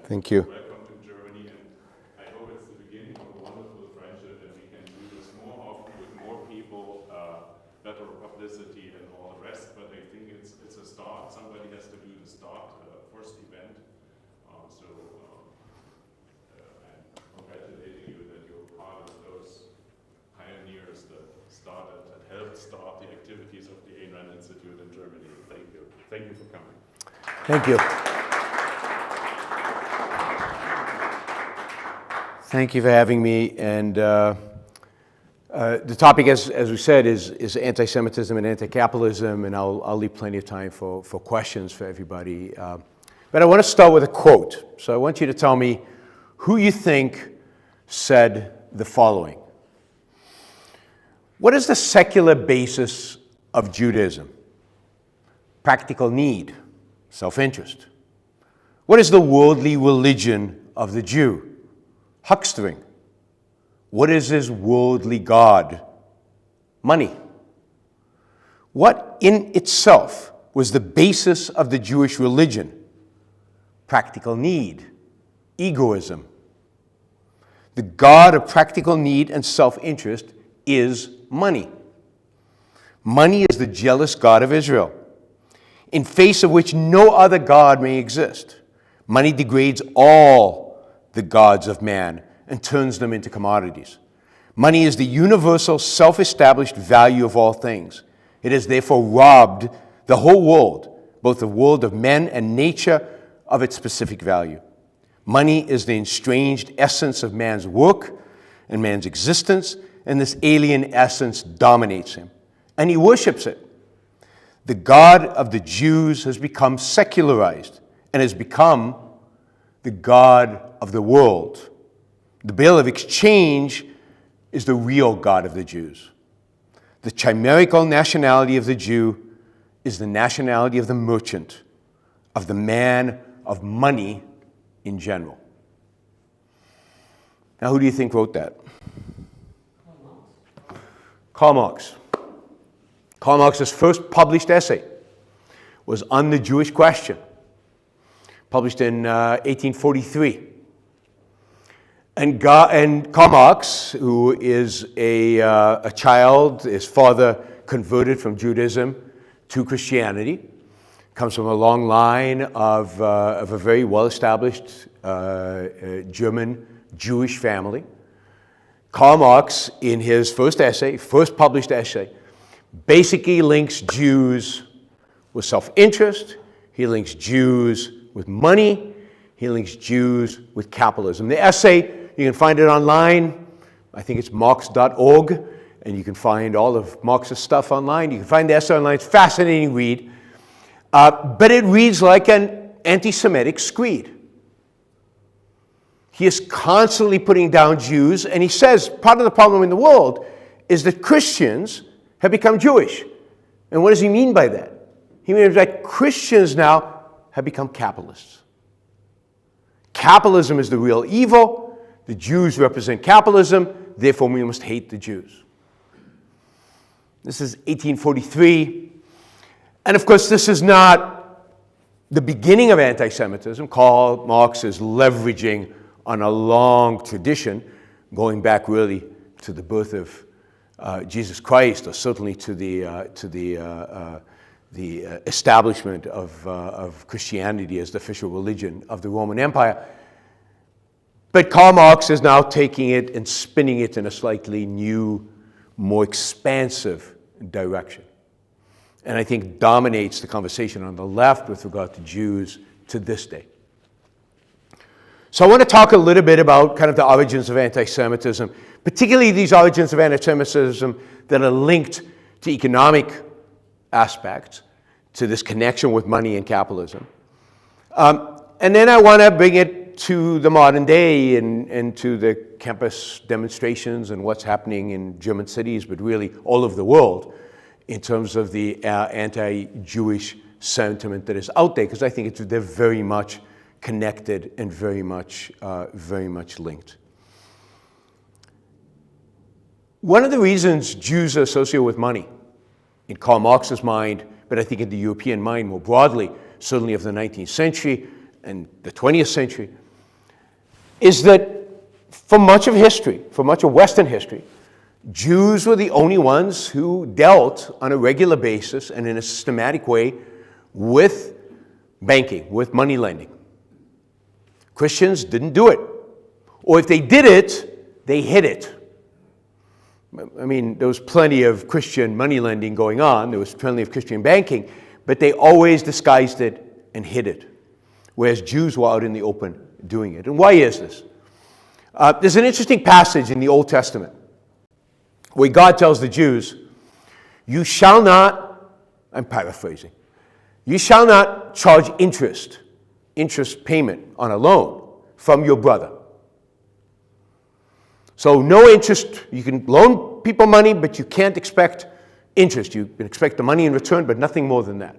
Thank you. Welcome to Germany, and I hope it's the beginning of a wonderful friendship, and we can do this more often with more people, better publicity and all the rest. But I think it's a start. Somebody has to do the start, first event. I'm congratulating you that you're part of those pioneers that helped start the activities of the Ayn Rand Institute in Germany. Thank you. Thank you for coming. Thank you. Thank you for having me. And the topic, as we said, is anti-Semitism and anti-capitalism, and I'll leave plenty of time for questions for everybody. But I want to start with a quote. So I want you to tell me who you think said the following. What is the secular basis of Judaism? Practical need, self-interest. What is the worldly religion of the Jew? Huckstering. What is his worldly god? Money. What in itself was the basis of the Jewish religion? Practical need, egoism. The god of practical need and self-interest is money. Money is the jealous god of Israel, in face of which no other god may exist. Money degrades all the gods of man and turns them into commodities. Money is the universal, self-established value of all things. It has therefore robbed the whole world, both the world of men and nature, of its specific value. Money is the estranged essence of man's work and man's existence, and this alien essence dominates him, and he worships it. The God of the Jews has become secularized and has become the God of the world. The bill of exchange is the real God of the Jews. The chimerical nationality of the Jew is the nationality of the merchant, of the man of money in general. Now, who do you think wrote that? Karl Marx. Karl Marx's first published essay was on the Jewish question, published in 1843. And Karl Marx, who is a child, his father converted from Judaism to Christianity, comes from a long line of a very well-established German Jewish family. Karl Marx, in his first published essay, basically links Jews with self-interest. He links Jews with money. He links Jews with capitalism. The essay, you can find it online. I think it's marx.org, and you can find all of Marx's stuff online. You can find the essay online. It's a fascinating read. But it reads like an anti-Semitic screed. He is constantly putting down Jews, and he says part of the problem in the world is that Christians have become Jewish. And what does he mean by that? He means that Christians now have become capitalists. Capitalism is the real evil. The Jews represent capitalism. Therefore, we must hate the Jews. This is 1843. And of course, this is not the beginning of anti-Semitism. Karl Marx is leveraging on a long tradition, going back really to the birth of Jesus Christ, or certainly to the establishment of Christianity as the official religion of the Roman Empire. But Karl Marx is now taking it and spinning it in a slightly new, more expansive direction. And I think dominates the conversation on the left with regard to Jews to this day. So I want to talk a little bit about kind of the origins of anti-Semitism, particularly these origins of anti-Semitism that are linked to economic aspects, to this connection with money and capitalism. And then I want to bring it to the modern day and to the campus demonstrations and what's happening in German cities, but really all over the world in terms of the anti-Jewish sentiment that is out there, because I think they're very much connected and very much linked. One of the reasons Jews are associated with money, in Karl Marx's mind, but I think in the European mind more broadly, certainly of the 19th century and the 20th century, is that for much of history, for much of Western history, Jews were the only ones who dealt on a regular basis and in a systematic way with banking, with money lending. Christians didn't do it. Or if they did it, they hid it. I mean, there was plenty of Christian money lending going on. There was plenty of Christian banking, but they always disguised it and hid it, whereas Jews were out in the open doing it. And why is this? There's an interesting passage in the Old Testament where God tells the Jews, you shall not, I'm paraphrasing, you shall not charge interest payment on a loan from your brother. So no interest, you can loan people money, but you can't expect interest. You can expect the money in return, but nothing more than that.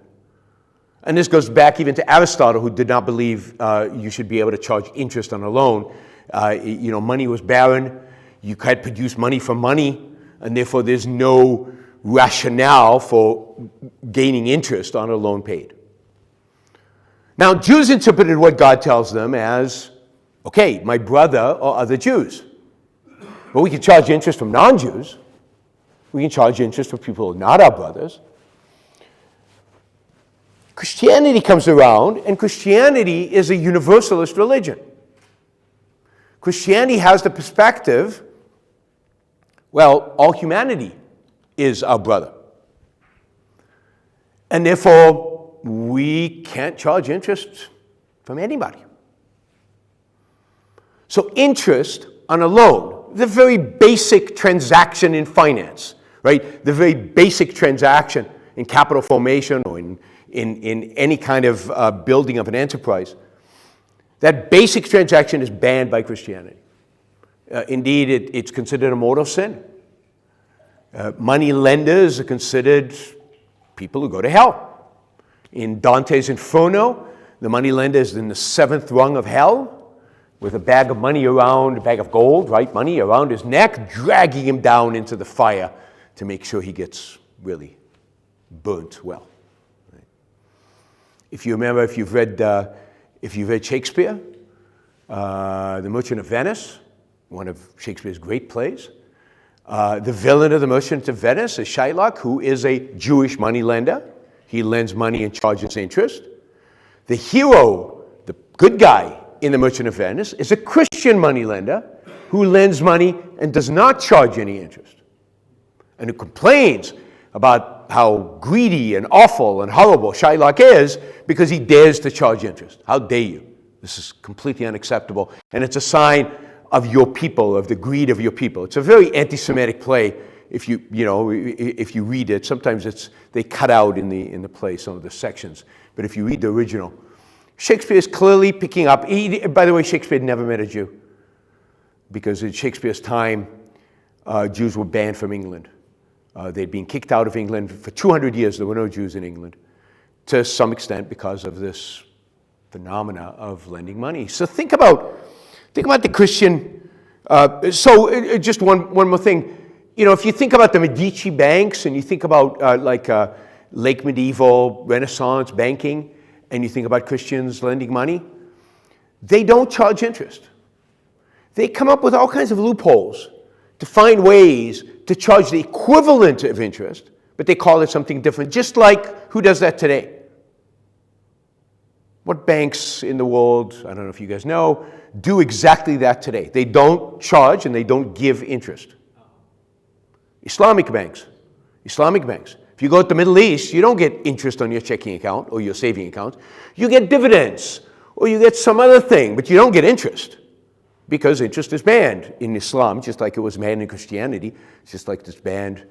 And this goes back even to Aristotle, who did not believe you should be able to charge interest on a loan. Money was barren. You can't produce money from money, and therefore there's no rationale for gaining interest on a loan paid. Now, Jews interpreted what God tells them as, okay, my brother or other Jews. But we can charge interest from non-Jews. We can charge interest from people who are not our brothers. Christianity comes around, and Christianity is a universalist religion. Christianity has the perspective, well, all humanity is our brother. And therefore, we can't charge interest from anybody. So interest on a loan, the very basic transaction in finance, right? The very basic transaction in capital formation or in any kind of building of an enterprise, that basic transaction is banned by Christianity. Indeed, it's considered a mortal sin. Money lenders are considered people who go to hell. In Dante's Inferno, the money lender is in the 7th rung of hell, with a bag of money around, a bag of gold, right, money around his neck, dragging him down into the fire to make sure he gets really burnt well. Right? If you remember, if you've read Shakespeare, The Merchant of Venice, one of Shakespeare's great plays, the villain of The Merchant of Venice is Shylock, who is a Jewish moneylender. He lends money and charges interest. The hero, the good guy in The Merchant of Venice, is a Christian moneylender who lends money and does not charge any interest, and who complains about how greedy and awful and horrible Shylock is because he dares to charge interest. How dare you? This is completely unacceptable, and it's a sign of your people, of the greed of your people. It's a very anti-Semitic play. If you read it, sometimes they cut out in the play some of the sections, but if you read the original, Shakespeare is clearly picking up. By the way, Shakespeare never met a Jew, because in Shakespeare's time, Jews were banned from England. They'd been kicked out of England. For 200 years, there were no Jews in England, to some extent because of this phenomena of lending money. So think about the Christian. Just one more thing. If you think about the Medici banks and you think about late medieval Renaissance banking, and you think about Christians lending money, they don't charge interest. They come up with all kinds of loopholes to find ways to charge the equivalent of interest, but they call it something different, just like who does that today? What banks in the world, I don't know if you guys know, do exactly that today? They don't charge and they don't give interest. Islamic banks. If you go to the Middle East, you don't get interest on your checking account or your saving account. You get dividends or you get some other thing, but you don't get interest, because interest is banned in Islam, just like it was banned in Christianity, just like it's banned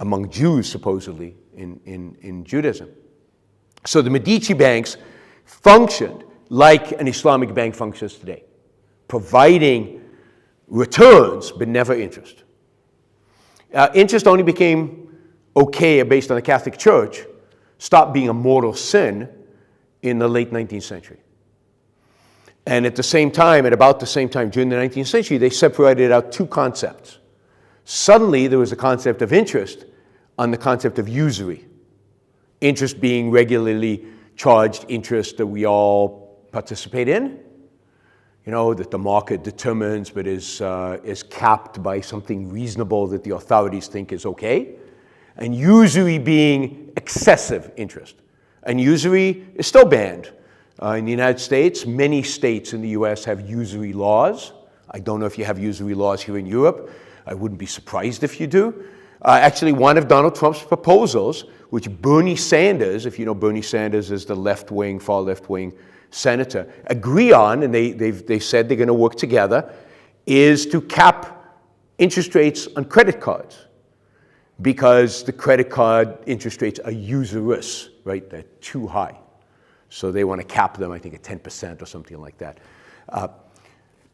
among Jews, supposedly, in Judaism. So the Medici banks functioned like an Islamic bank functions today, providing returns but never interest. Interest only became okay based on the Catholic Church, stopped being a mortal sin in the late 19th century. And at about the same time, during the 19th century, they separated out two concepts. Suddenly, there was a concept of interest on the concept of usury. Interest being regularly charged interest that we all participate in. that the market determines but is capped by something reasonable that the authorities think is okay, and usury being excessive interest. And usury is still banned. In the United States, many states in the US have usury laws. I don't know if you have usury laws here in Europe. I wouldn't be surprised if you do. Actually, one of Donald Trump's proposals, which Bernie Sanders, if you know Bernie Sanders is the left-wing, far left-wing senator, agree on, and they said they're going to work together, is to cap interest rates on credit cards, because the credit card interest rates are usurious, right? They're too high. So they want to cap them, I think, at 10% or something like that.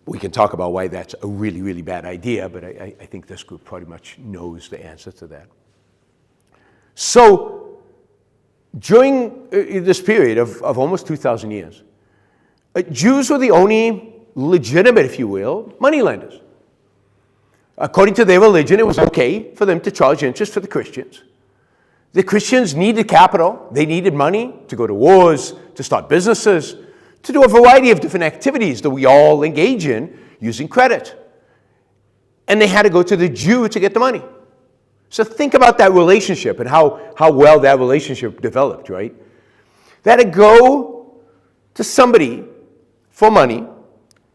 We can talk about why that's a really, really bad idea, but I think this group pretty much knows the answer to that. So during this period of almost 2,000 years, Jews were the only legitimate, if you will, moneylenders. According to their religion, it was okay for them to charge interest for the Christians. The Christians needed capital. They needed money to go to wars, to start businesses, to do a variety of different activities that we all engage in using credit. And they had to go to the Jew to get the money. So think about that relationship and how well that relationship developed, right? They had to go to somebody for money,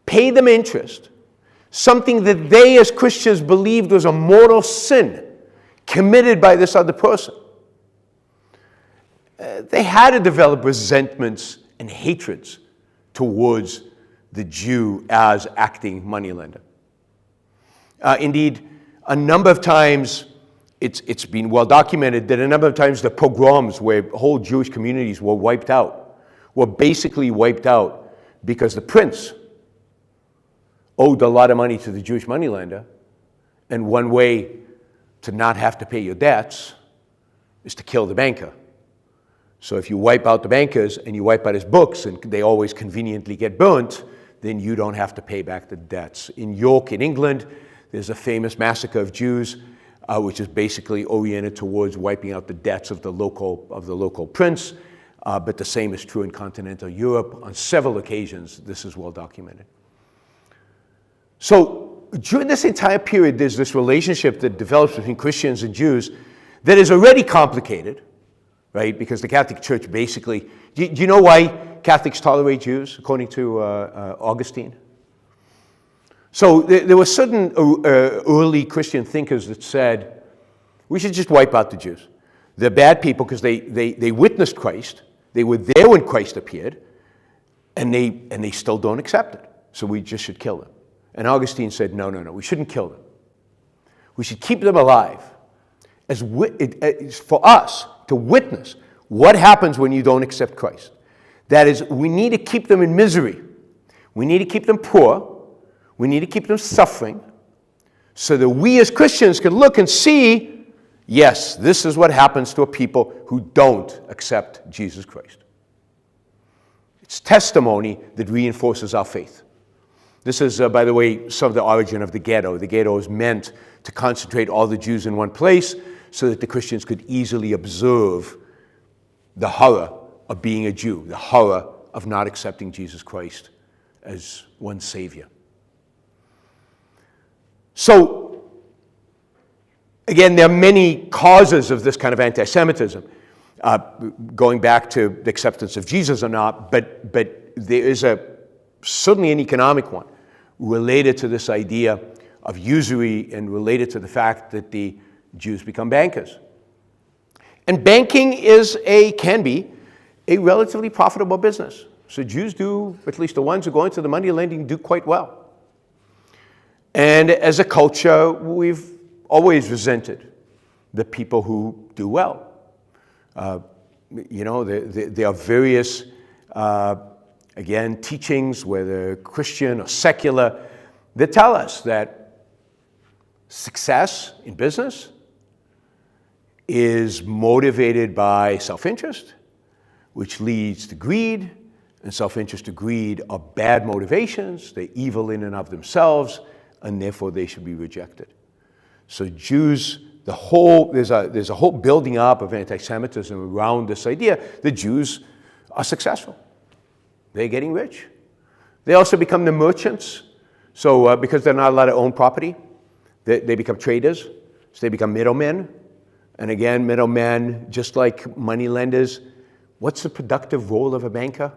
pay them interest, something that they as Christians believed was a mortal sin committed by this other person. They had to develop resentments and hatreds towards the Jew as acting moneylender. Indeed, a number of times, it's been well documented that a number of times the pogroms where whole Jewish communities were wiped out, were basically wiped out because the prince owed a lot of money to the Jewish moneylender, and one way to not have to pay your debts is to kill the banker. So if you wipe out the bankers and you wipe out his books and they always conveniently get burnt, then you don't have to pay back the debts. In York, in England, there's a famous massacre of Jews, which is basically oriented towards wiping out the debts of the local prince. But the same is true in continental Europe. On several occasions, this is well documented. So during this entire period, there's this relationship that develops between Christians and Jews that is already complicated, right? Because the Catholic Church basically, do you know why Catholics tolerate Jews, according to Augustine? So there were certain early Christian thinkers that said, we should just wipe out the Jews. They're bad people because they witnessed Christ. They were there when Christ appeared, and they still don't accept it. So we just should kill them. And Augustine said, no, we shouldn't kill them. We should keep them alive as for us to witness what happens when you don't accept Christ. That is, we need to keep them in misery. We need to keep them poor. We need to keep them suffering so that we as Christians can look and see, yes, this is what happens to a people who don't accept Jesus Christ. It's testimony that reinforces our faith. This is, by the way, some of the origin of the ghetto. The ghetto is meant to concentrate all the Jews in one place so that the Christians could easily observe the horror of being a Jew, the horror of not accepting Jesus Christ as one's Savior. So, again, there are many causes of this kind of anti-Semitism, going back to the acceptance of Jesus or not, but there is certainly an economic one related to this idea of usury and related to the fact that the Jews become bankers. And banking can be a relatively profitable business. So Jews do, at least the ones who go into the money lending, do quite well. And as a culture, we've always resented the people who do well. There are various, again, teachings, whether Christian or secular, that tell us that success in business is motivated by self-interest, which leads to greed, and self-interest to greed are bad motivations. They're evil in and of themselves, and therefore they should be rejected. So Jews, there's a whole building up of anti-Semitism around this idea that Jews are successful. They're getting rich. They also become the merchants. So because they're not allowed to own property, they become traders. So they become middlemen. And again, middlemen, just like money lenders, what's the productive role of a banker?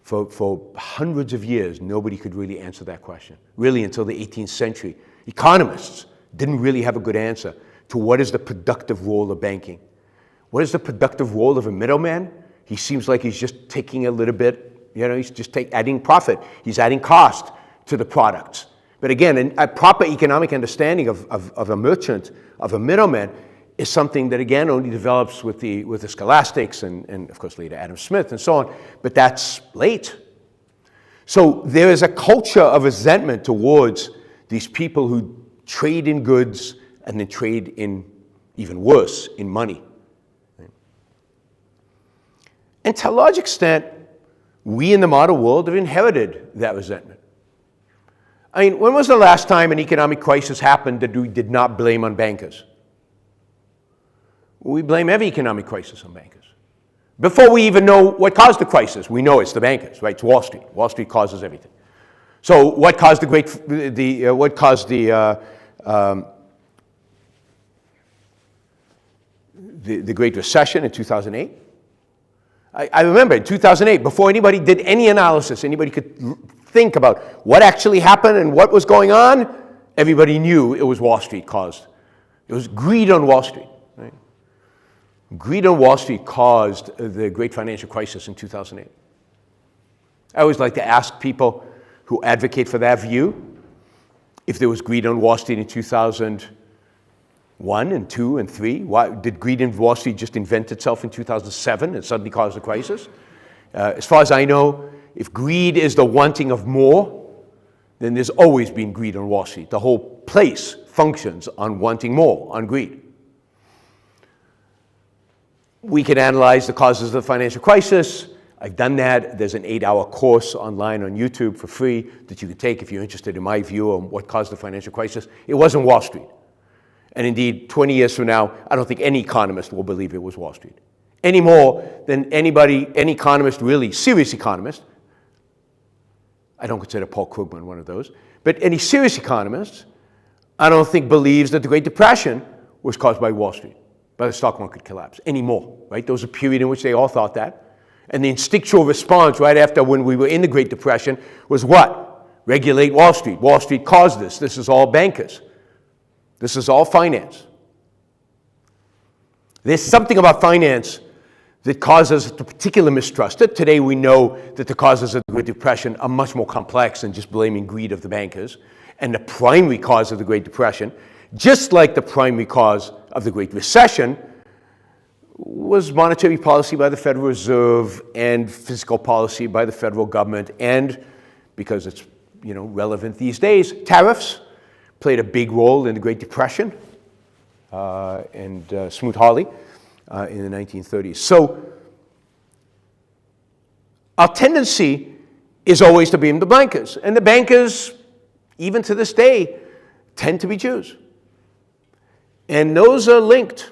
For hundreds of years, nobody could really answer that question. Really, until the 18th century. Economists didn't really have a good answer to what is the productive role of banking. What is the productive role of a middleman? He seems like he's just taking a little bit, he's just adding profit. He's adding cost to the products. But again, a proper economic understanding of a merchant, of a middleman, is something that, again, only develops with the scholastics and of course, later Adam Smith and so on. But that's late. So there is a culture of resentment towards these people who trade in goods and then trade in, even worse, in money. And to a large extent, we in the modern world have inherited that resentment. I mean, when was the last time an economic crisis happened that we did not blame on bankers? We blame every economic crisis on bankers. Before we even know what caused the crisis, we know it's the bankers, right? It's Wall Street. Wall Street causes everything. So what caused the Great Recession in 2008? I remember in 2008, before anybody did any analysis, anybody could think about what actually happened and what was going on, everybody knew it was Wall Street caused. It was greed on Wall Street. Right? Greed on Wall Street caused the great financial crisis in 2008. I always like to ask people who advocate for that view if there was greed on Wall Street in 2001 and 2 and 3. Why did greed in Wall Street just invent itself in 2007 and suddenly cause a crisis? As far as I know, if greed is the wanting of more, then there's always been greed on Wall Street. The whole place functions on wanting more, on greed. We can analyze the causes of the financial crisis. I've done that. There's an 8-hour course online on YouTube for free that you can take if you're interested in my view on what caused the financial crisis. It wasn't Wall Street. And indeed, 20 years from now, I don't think any economist will believe it was Wall Street. Any more than any economist, really serious economist, I don't consider Paul Krugman one of those, but any serious economist, I don't think believes that the Great Depression was caused by Wall Street, by the stock market collapse anymore, right? There was a period in which they all thought that. And the instinctual response right after when we were in the Great Depression was what? Regulate Wall Street. Wall Street caused this. This is all bankers. This is all finance. There's something about finance that causes a particular mistrust. Today we know that the causes of the Great Depression are much more complex than just blaming greed of the bankers. And the primary cause of the Great Depression, just like the primary cause of the Great Recession, was monetary policy by the Federal Reserve and fiscal policy by the federal government, and because it's relevant these days, tariffs played a big role in the Great Depression and Smoot-Hawley in the 1930s. So our tendency is always to blame the bankers, and the bankers, even to this day, tend to be Jews. And those are linked.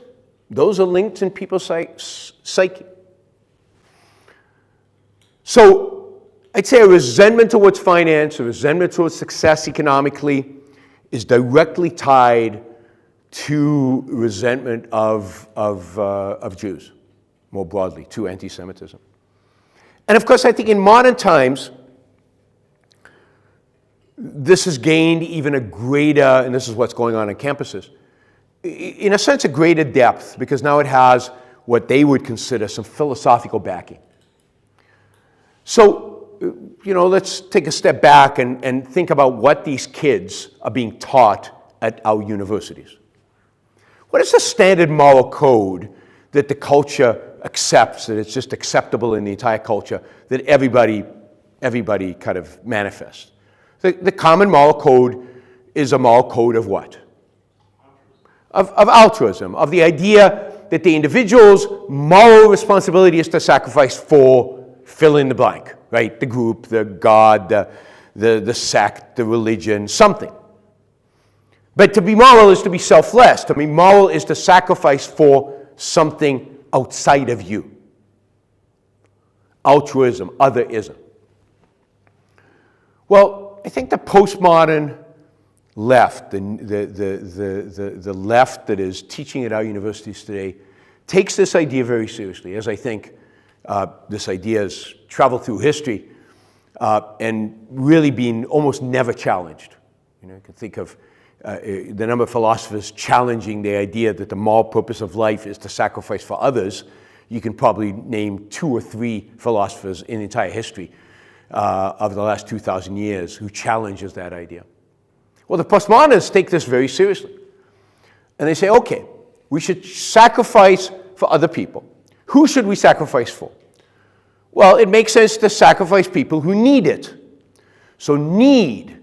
Those are linked in people's psyche. So I'd say a resentment towards finance, a resentment towards success economically is directly tied to resentment of Jews, more broadly, to anti-Semitism. And of course, I think in modern times, this has gained even a greater, and this is what's going on campuses, in a sense, a greater depth, because now it has what they would consider some philosophical backing. So, let's take a step back and think about what these kids are being taught at our universities. What is the standard moral code that the culture accepts, that it's just acceptable in the entire culture, that everybody kind of manifests? The common moral code is a moral code of what? Of altruism, of the idea that the individual's moral responsibility is to sacrifice for fill in the blank, right? The group, the God, the sect, the religion, something. But to be moral is to be selfless. To be moral is to sacrifice for something outside of you. Altruism, otherism. Well, I think the postmodern left, the left that is teaching at our universities today, takes this idea very seriously, as I think this idea has traveled through history and really been almost never challenged. You know, you can think of the number of philosophers challenging the idea that the moral purpose of life is to sacrifice for others. You can probably name 2 or 3 philosophers in the entire history of the last 2,000 years who challenges that idea. Well, the postmodernists take this very seriously. And they say, okay, we should sacrifice for other people. Who should we sacrifice for? Well, it makes sense to sacrifice people who need it. So need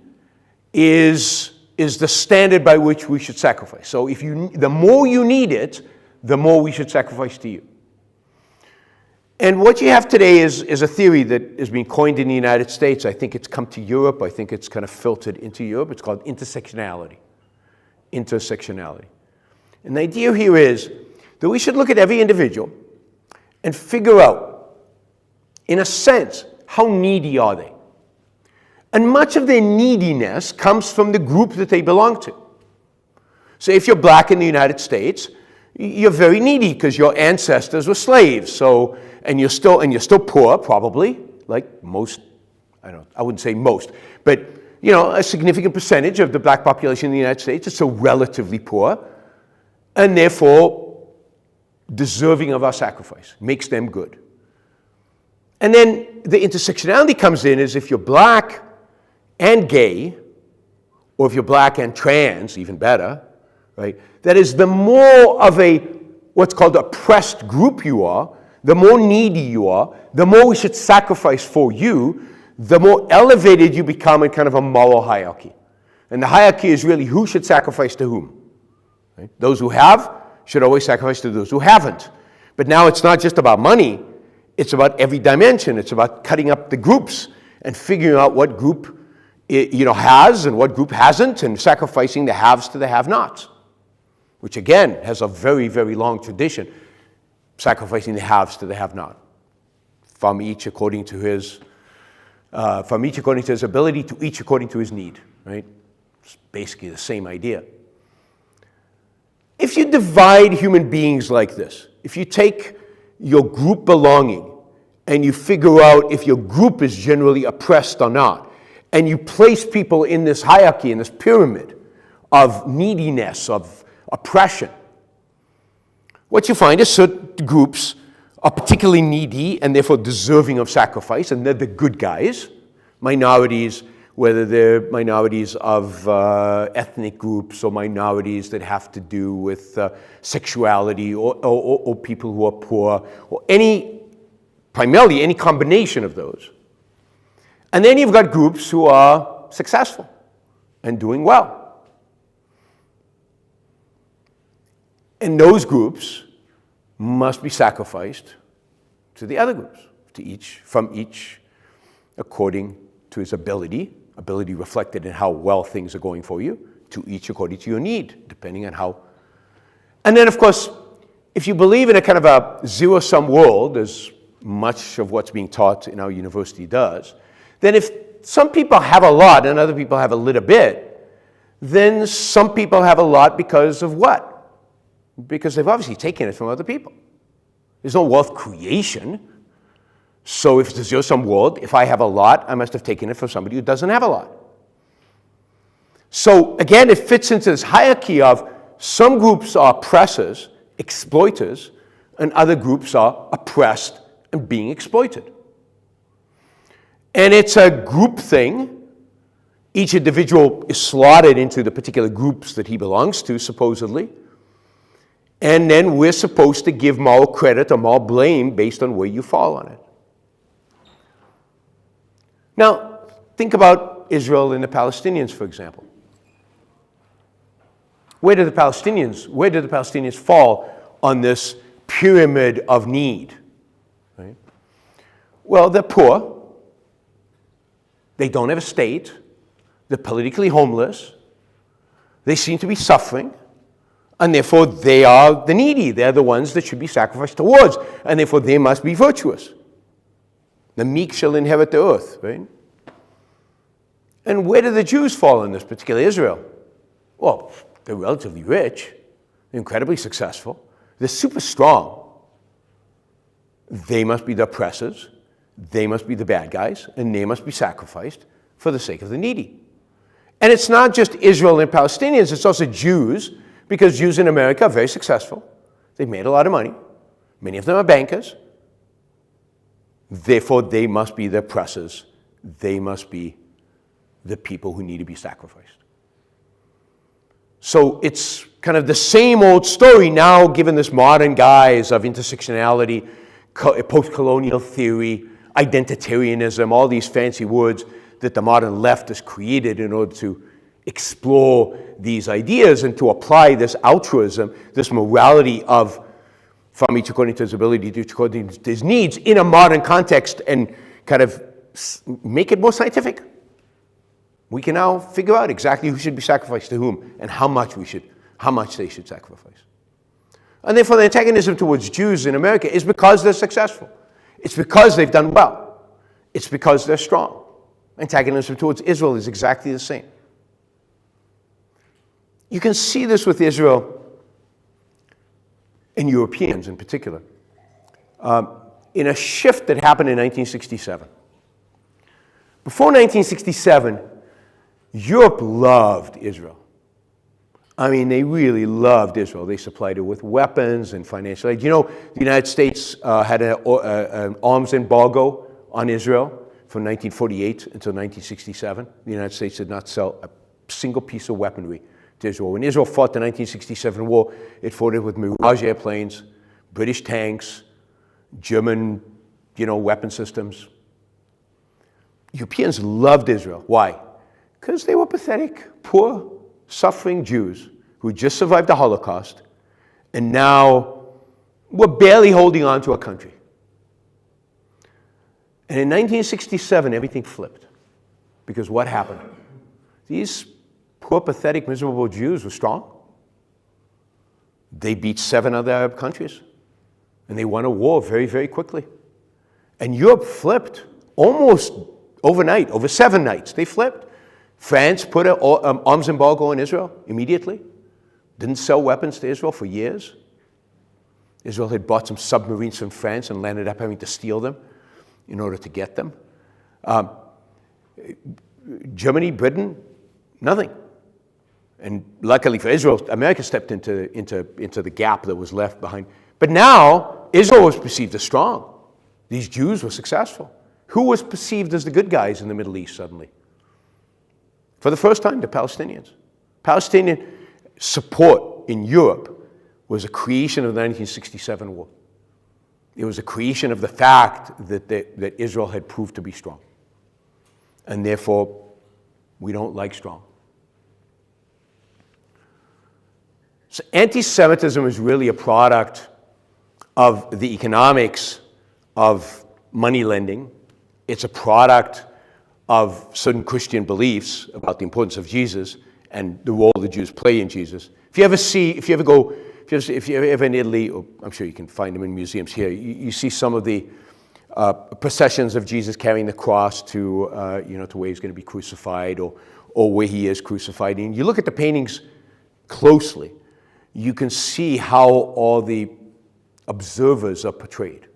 is the standard by which we should sacrifice. So the more you need it, the more we should sacrifice to you. And what you have today is a theory that has been coined in the United States. I think it's come to Europe. I think it's kind of filtered into Europe. It's called intersectionality. Intersectionality. And the idea here is that we should look at every individual and figure out, in a sense, how needy are they? And much of their neediness comes from the group that they belong to. So if you're black in the United States, you're very needy because your ancestors were slaves. So, and you're still poor, probably, like most. I wouldn't say most, but you know, a significant percentage of the black population in the United States is still relatively poor, and therefore deserving of our sacrifice. Makes them good. And then the intersectionality comes in is if you're black and gay, or if you're black and trans, even better, right? That is, the more of a what's called oppressed group you are, the more needy you are, the more we should sacrifice for you, the more elevated you become in kind of a moral hierarchy. And the hierarchy is really who should sacrifice to whom. Right? Those who have should always sacrifice to those who haven't. But now it's not just about money, it's about every dimension. It's about cutting up the groups and figuring out what group has and what group hasn't, and sacrificing the haves to the have-nots, which again has a very, very long tradition, sacrificing the haves to the have-not, from each according to his ability, to each according to his need. Right? It's basically the same idea. If you divide human beings like this, if you take your group belonging and you figure out if your group is generally oppressed or not, and you place people in this hierarchy, in this pyramid of neediness, of oppression, what you find is certain groups are particularly needy and therefore deserving of sacrifice, and they're the good guys. Minorities, whether they're minorities of ethnic groups or minorities that have to do with sexuality or people who are poor, or primarily any combination of those. And then you've got groups who are successful and doing well. And those groups must be sacrificed to the other groups, from each according to his ability reflected in how well things are going for you, to each according to your need, depending on how. And then, of course, if you believe in a kind of a zero-sum world, as much of what's being taught in our university does, then if some people have a lot and other people have a little bit, then some people have a lot because of what? Because they've obviously taken it from other people. There's no wealth creation. So if it's a zero-sum world, if I have a lot, I must have taken it from somebody who doesn't have a lot. So again, it fits into this hierarchy of some groups are oppressors, exploiters, and other groups are oppressed and being exploited. And it's a group thing. Each individual is slotted into the particular groups that he belongs to, supposedly. And then we're supposed to give moral credit or moral blame based on where you fall on it. Now, think about Israel and the Palestinians, for example. Where do the Palestinians fall on this pyramid of need? Right? Well, they're poor. They don't have a state. They're politically homeless. They seem to be suffering. And therefore, they are the needy. They're the ones that should be sacrificed towards. And therefore, they must be virtuous. The meek shall inherit the earth, right? And where do the Jews fall in this, particularly Israel? Well, they're relatively rich, they're incredibly successful, they're super strong. They must be the oppressors, they must be the bad guys, and they must be sacrificed for the sake of the needy. And it's not just Israel and Palestinians, it's also Jews, because Jews in America are very successful. They've made a lot of money. Many of them are bankers. Therefore, they must be the oppressors. They must be the people who need to be sacrificed. So it's kind of the same old story now, given this modern guise of intersectionality, post-colonial theory, identitarianism, all these fancy words that the modern left has created in order to explore these ideas and to apply this altruism, this morality of from each according to his ability to each according to his needs in a modern context and kind of make it more scientific. We can now figure out exactly who should be sacrificed to whom and how much they should sacrifice. And therefore the antagonism towards Jews in America is because they're successful. It's because they've done well. It's because they're strong. Antagonism towards Israel is exactly the same. You can see this with Israel and Europeans in particular, in a shift that happened in 1967. Before 1967, Europe loved Israel. I mean, they really loved Israel. They supplied it with weapons and financial aid. You know, the United States had an arms embargo on Israel from 1948 until 1967. The United States did not sell a single piece of weaponry to Israel. When Israel fought the 1967 war, it fought it with Mirage airplanes, British tanks, German, weapon systems. Europeans loved Israel. Why? Because they were pathetic, poor, suffering Jews who had just survived the Holocaust and now were barely holding on to a country. And in 1967, everything flipped. Because what happened? These poor, pathetic, miserable Jews were strong. They beat 7 other Arab countries. And they won a war very, very quickly. And Europe flipped almost overnight, over 7 nights. They flipped. France put an arms embargo on Israel immediately. Didn't sell weapons to Israel for years. Israel had bought some submarines from France and landed up having to steal them in order to get them. Germany, Britain, nothing. And luckily for Israel, America stepped into the gap that was left behind. But now, Israel was perceived as strong. These Jews were successful. Who was perceived as the good guys in the Middle East suddenly? For the first time, the Palestinians. Palestinian support in Europe was a creation of the 1967 war. It was a creation of the fact that Israel had proved to be strong. And therefore, we don't like strong. So anti-Semitism is really a product of the economics of money lending. It's a product of certain Christian beliefs about the importance of Jesus and the role the Jews play in Jesus. If you ever in Italy, or I'm sure you can find them in museums here, you see some of the processions of Jesus carrying the cross to where he's going to be crucified or where he is crucified. And you look at the paintings closely, you can see how all the observers are portrayed.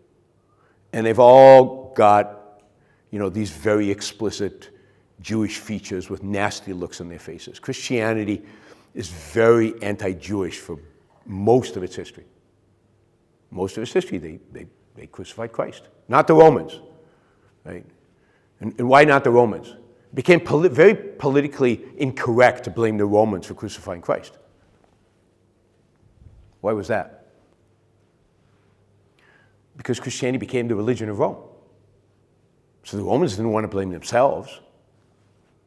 And they've all got, these very explicit Jewish features with nasty looks on their faces. Christianity is very anti-Jewish for most of its history. Most of its history, they crucified Christ, not the Romans, right? And why not the Romans? It became very politically incorrect to blame the Romans for crucifying Christ. Why was that? Because Christianity became the religion of Rome. So the Romans didn't want to blame themselves,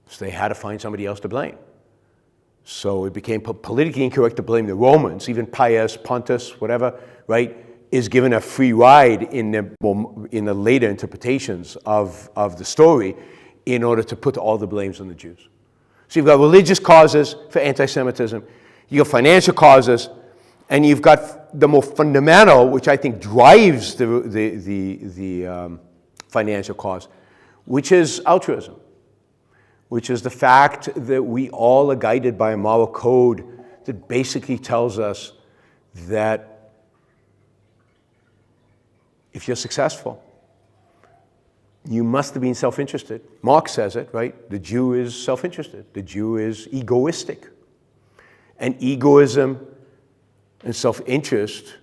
so they had to find somebody else to blame. So it became politically incorrect to blame the Romans. Even Pius, Pontus, whatever, right, is given a free ride in the later interpretations of the story in order to put all the blames on the Jews. So you've got religious causes for anti-Semitism, you've got financial causes, and you've got the more fundamental, which I think drives the financial cause, which is altruism, which is the fact that we all are guided by a moral code that basically tells us that if you're successful, you must have been self-interested. Marx says it, right? The Jew is self-interested. The Jew is egoistic. And egoism and self-interest,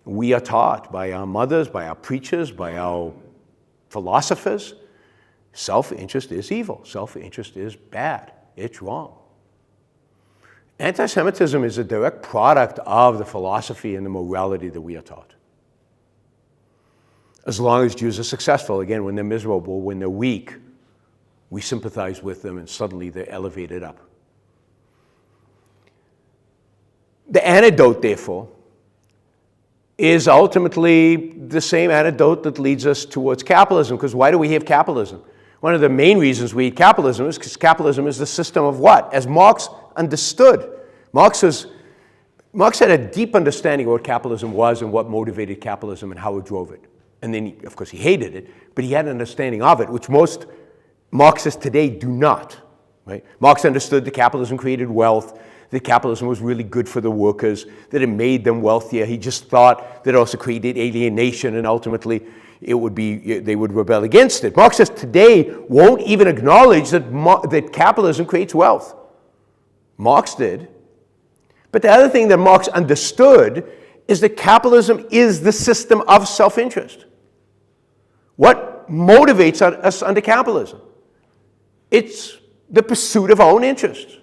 we are taught by our mothers, by our preachers, by our philosophers. Self-interest is evil. Self-interest is bad. It's wrong. Anti-Semitism is a direct product of the philosophy and the morality that we are taught. As long as Jews are successful, again, when they're miserable, when they're weak, we sympathize with them and suddenly they're elevated up. The antidote, therefore, is ultimately the same antidote that leads us towards capitalism. Because why do we have capitalism? One of the main reasons we hate capitalism is because capitalism is the system of what? As Marx understood. Marx had a deep understanding of what capitalism was and what motivated capitalism and how it drove it. And then, of course, he hated it, but he had an understanding of it, which most Marxists today do not. Right? Marx understood that capitalism created wealth, that capitalism was really good for the workers, that it made them wealthier. He just thought that it also created alienation, and ultimately they would rebel against it. Marxists today won't even acknowledge that capitalism creates wealth. Marx did. But the other thing that Marx understood is that capitalism is the system of self-interest. What motivates us under capitalism? It's the pursuit of our own interests.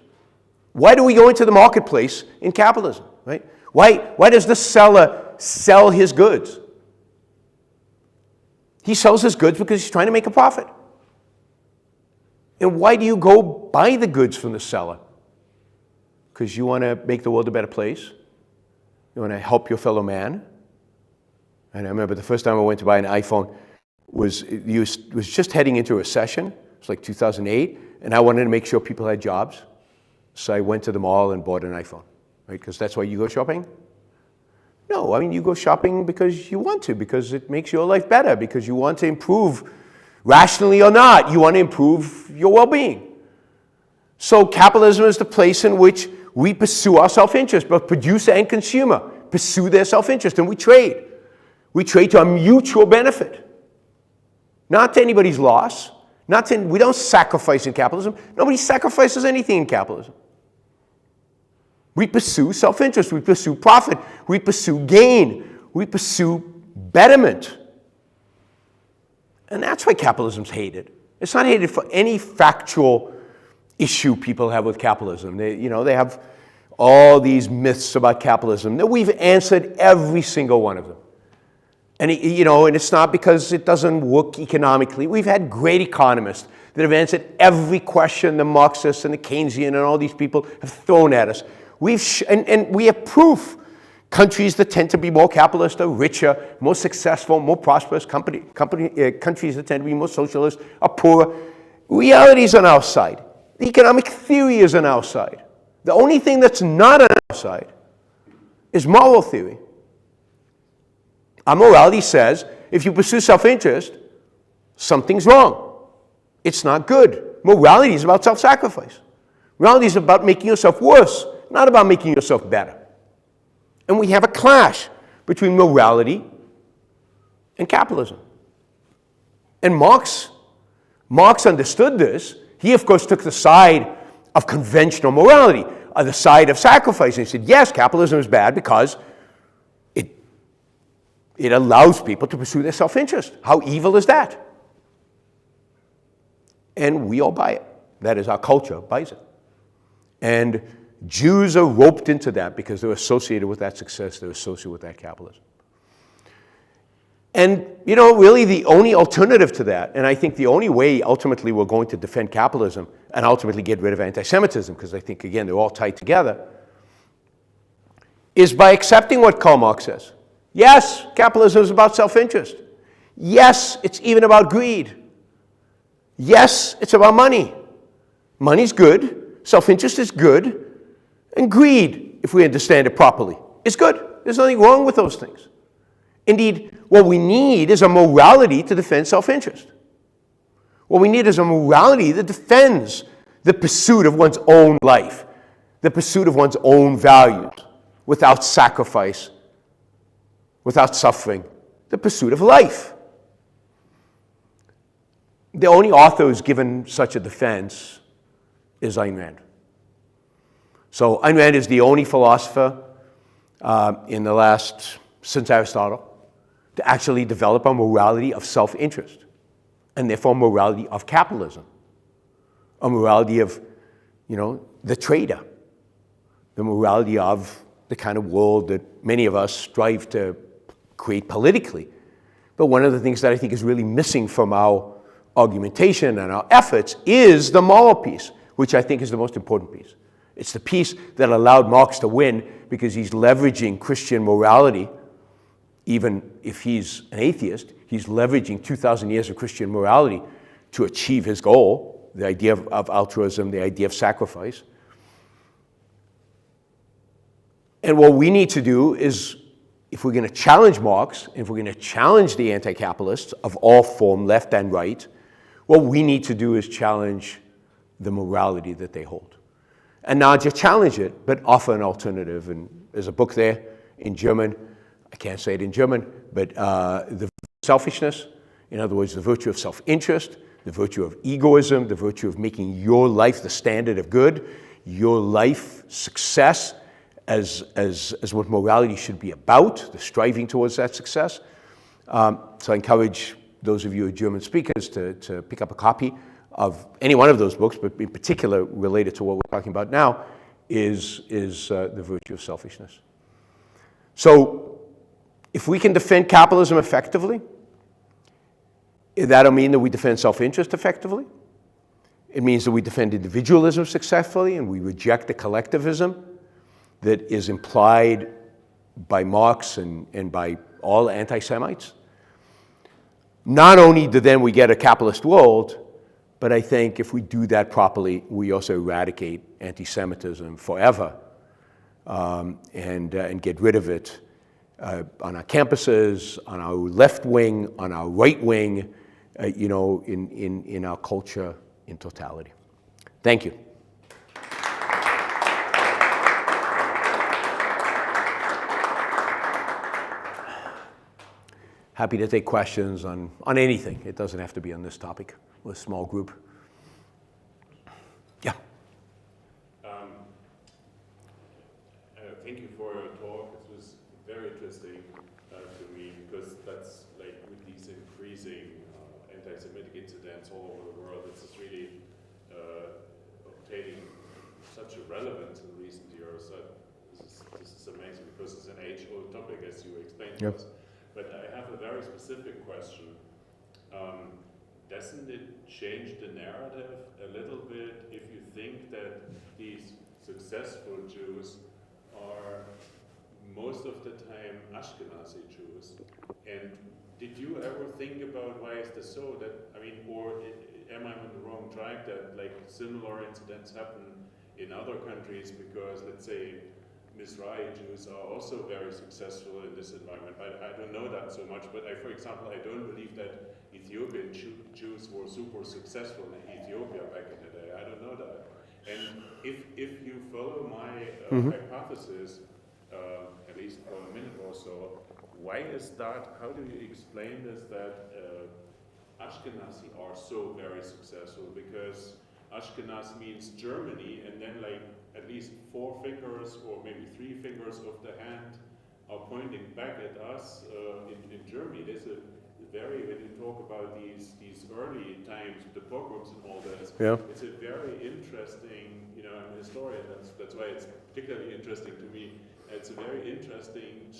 Why do we go into the marketplace in capitalism? Right? Why does the seller sell his goods? He sells his goods because he's trying to make a profit. And why do you go buy the goods from the seller? Because you want to make the world a better place? You want to help your fellow man? And I remember the first time I went to buy an iPhone was just heading into a recession. It was like 2008, and I wanted to make sure people had jobs. So I went to the mall and bought an iPhone, right? Because that's why you go shopping? No, I mean, you go shopping because you want to, because it makes your life better, because you want to improve, rationally or not, you want to improve your well-being. So capitalism is the place in which we pursue our self-interest, both producer and consumer pursue their self-interest, and we trade. We trade to a mutual benefit, not to anybody's loss. We don't sacrifice in capitalism. Nobody sacrifices anything in capitalism. We pursue self-interest. We pursue profit. We pursue gain. We pursue betterment. And that's why capitalism's hated. It's not hated for any factual issue people have with capitalism. They have all these myths about capitalism that we've answered every single one of them. And it's not because it doesn't work economically. We've had great economists that have answered every question the Marxists and the Keynesian and all these people have thrown at us. And we have proof. Countries that tend to be more capitalist are richer, more successful, more prosperous. Countries that tend to be more socialist are poorer. Reality is on our side. The economic theory is on our side. The only thing that's not on our side is moral theory. Our morality says if you pursue self-interest, something's wrong. It's not good. Morality is about self-sacrifice. Morality is about making yourself worse, not about making yourself better. And we have a clash between morality and capitalism. And Marx understood this. He, of course, took the side of conventional morality, the side of sacrifice. And he said, yes, capitalism is bad because it allows people to pursue their self-interest. How evil is that? And we all buy it. That is, our culture buys it. And Jews are roped into that because they're associated with that success, they're associated with that capitalism. And, really the only alternative to that, and I think the only way ultimately we're going to defend capitalism and ultimately get rid of anti-Semitism, because I think, again, they're all tied together, is by accepting what Karl Marx says. Yes, capitalism is about self-interest. Yes, it's even about greed. Yes, it's about money. Money's good, self-interest is good, and greed, if we understand it properly, is good. There's nothing wrong with those things. Indeed, what we need is a morality to defend self-interest. What we need is a morality that defends the pursuit of one's own life, the pursuit of one's own values, without sacrifice, without suffering, the pursuit of life. The only author who's given such a defense is Ayn Rand. So Ayn Rand is the only philosopher in the last, since Aristotle, to actually develop a morality of self-interest, and therefore a morality of capitalism, a morality of, the trader, the morality of the kind of world that many of us strive to create politically. But one of the things that I think is really missing from our argumentation and our efforts is the moral piece, which I think is the most important piece. It's the piece that allowed Marx to win because he's leveraging Christian morality. Even if he's an atheist, he's leveraging 2,000 years of Christian morality to achieve his goal, the idea of altruism, the idea of sacrifice. And what we need to do is, if we're going to challenge Marx, if we're going to challenge the anti-capitalists of all form, left and right, what we need to do is challenge the morality that they hold. And not just challenge it, but offer an alternative. And there's a book there in German, I can't say it in German, but the selfishness, in other words, the virtue of self-interest, the virtue of egoism, the virtue of making your life the standard of good, your life success as what morality should be about, the striving towards that success. So I encourage those of you who are German speakers to pick up a copy of any one of those books, but in particular related to what we're talking about now is the virtue of selfishness. So if we can defend capitalism effectively, that'll mean that we defend self-interest effectively. It means that we defend individualism successfully and we reject the collectivism that is implied by Marx and by all anti-Semites. Not only do then we get a capitalist world, but I think if we do that properly, we also eradicate anti-Semitism forever and get rid of it on our campuses, on our left wing, on our right wing, in our culture in totality. Thank you. Happy to take questions on anything. It doesn't have to be on this topic. We're a small group. Yeah. Thank you for your talk. It was very interesting to me because that's like with these increasing anti-Semitic incidents all over the world, it's just really obtaining such a relevance in recent years. This is amazing because it's an age-old topic, as you explained to us. But I have a very specific question. Doesn't it change the narrative a little bit if you think that these successful Jews are most of the time Ashkenazi Jews? And did you ever think about why is this so? Or am I on the wrong track that like similar incidents happen in other countries because, let's say, Mizrahi Jews are also very successful in this environment. I don't know that so much, but for example, I don't believe that Ethiopian Jews were super successful in Ethiopia back in the day. I don't know that. And if you follow my hypothesis, at least for a minute or so, why is that? How do you explain this that Ashkenazi are so very successful? Because Ashkenaz means Germany, and then like at least 4 fingers or maybe 3 fingers of the hand are pointing back at us in Germany. There's a very, when you talk about these early times, the pogroms and all that, it's a very interesting, I'm a historian, that's why it's particularly interesting to me. It's a very interesting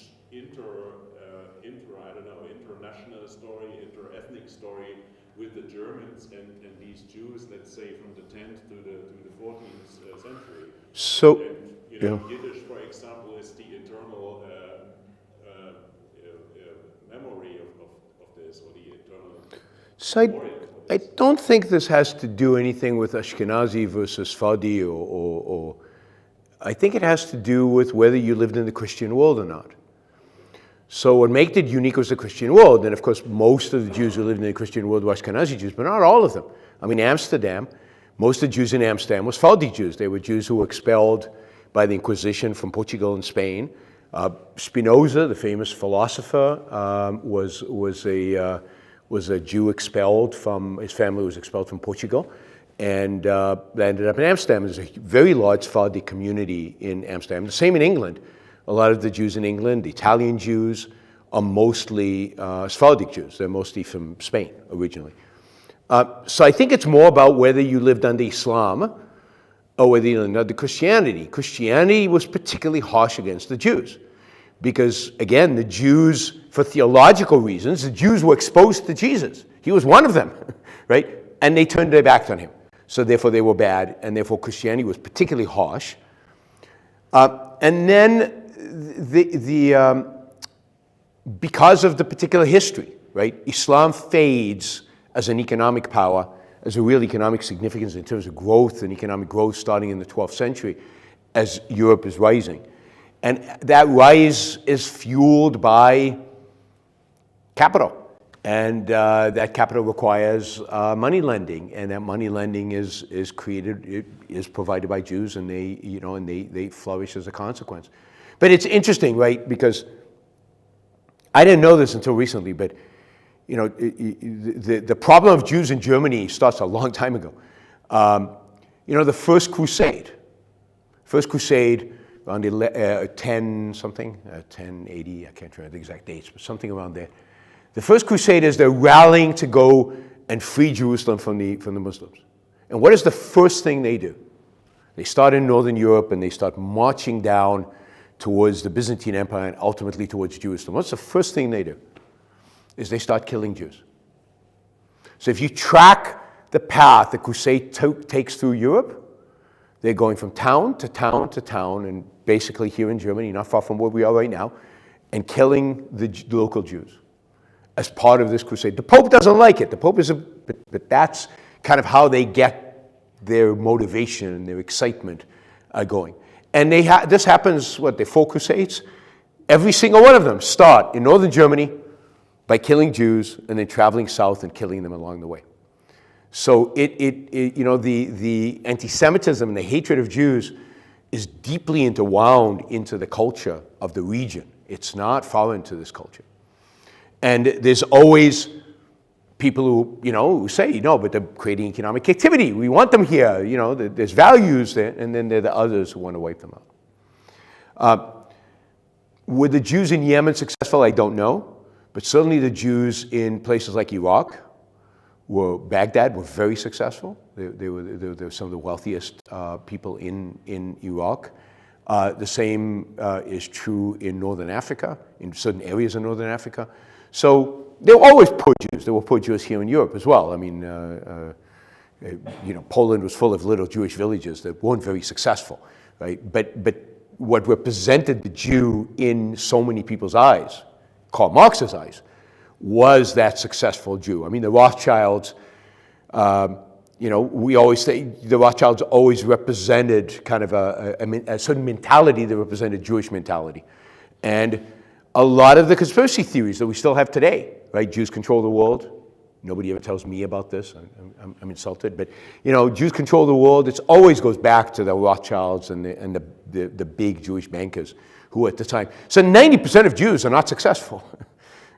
international story, inter-ethnic story with the Germans and these Jews, let's say from the 10th to the 14th century. So, Yiddish, for example, is the internal memory of this, or the internal. So I don't think this has to do anything with Ashkenazi versus Sephardi, or I think it has to do with whether you lived in the Christian world or not. So what made it unique was the Christian world. And of course, most of the Jews who lived in the Christian world were Ashkenazi Jews, but not all of them. I mean, Amsterdam, most of the Jews in Amsterdam were Sephardi Jews. They were Jews who were expelled by the Inquisition from Portugal and Spain. Spinoza, the famous philosopher, was a Jew expelled from, his family was expelled from Portugal, and ended up in Amsterdam. There's a very large Sephardi community in Amsterdam. The same in England. A lot of the Jews in England, the Italian Jews, are mostly Sephardic Jews. They're mostly from Spain originally. So I think it's more about whether you lived under Islam or whether you lived under Christianity. Christianity was particularly harsh against the Jews because, again, the Jews, for theological reasons, the Jews were exposed to Jesus. He was one of them, right? And they turned their backs on him. So therefore they were bad, and therefore Christianity was particularly harsh. And then because of the particular history, right? Islam fades as an economic power, as a real economic significance in terms of growth and economic growth starting in the 12th century as Europe is rising. And that rise is fueled by capital. And that capital requires money lending, and that money lending is provided by Jews, and they flourish as a consequence. But it's interesting, right? Because I didn't know this until recently, but the problem of Jews in Germany starts a long time ago. The First Crusade around 1080, I can't remember the exact dates, but something around there. The First Crusade is they're rallying to go and free Jerusalem from the Muslims. And what is the first thing they do? They start in Northern Europe and they start marching down towards the Byzantine Empire and ultimately towards Jerusalem. What's the first thing they do? Is they start killing Jews. So if you track the path the crusade takes through Europe, they're going from town to town to town, and basically here in Germany, not far from where we are right now, and killing the local Jews as part of this crusade. The Pope doesn't like it. The Pope but that's kind of how they get their motivation and their excitement going. And this happens, the 4 crusades? Every single one of them start in northern Germany by killing Jews and then traveling south and killing them along the way. So the anti-Semitism and the hatred of Jews is deeply interwound into the culture of the region. It's not foreign to this culture. And there's always people who say, but they're creating economic activity. We want them here. There's values there. And then there are the others who want to wipe them out. Were the Jews in Yemen successful? I don't know. But certainly the Jews in places like Iraq, Baghdad, were very successful. They were some of the wealthiest people in Iraq. The same is true in Northern Africa, in certain areas of Northern Africa. So there were always poor Jews. There were poor Jews here in Europe as well. I mean, Poland was full of little Jewish villages that weren't very successful, right? But what represented the Jew in so many people's eyes, Karl Marx's eyes, was that successful Jew. I mean, the Rothschilds, we always say the Rothschilds always represented kind of a certain mentality that represented Jewish mentality. And a lot of the conspiracy theories that we still have today, right? Jews control the world. Nobody ever tells me about this. I'm insulted. But, Jews control the world. It always goes back to the Rothschilds and the big Jewish bankers who at the time. So 90% of Jews are not successful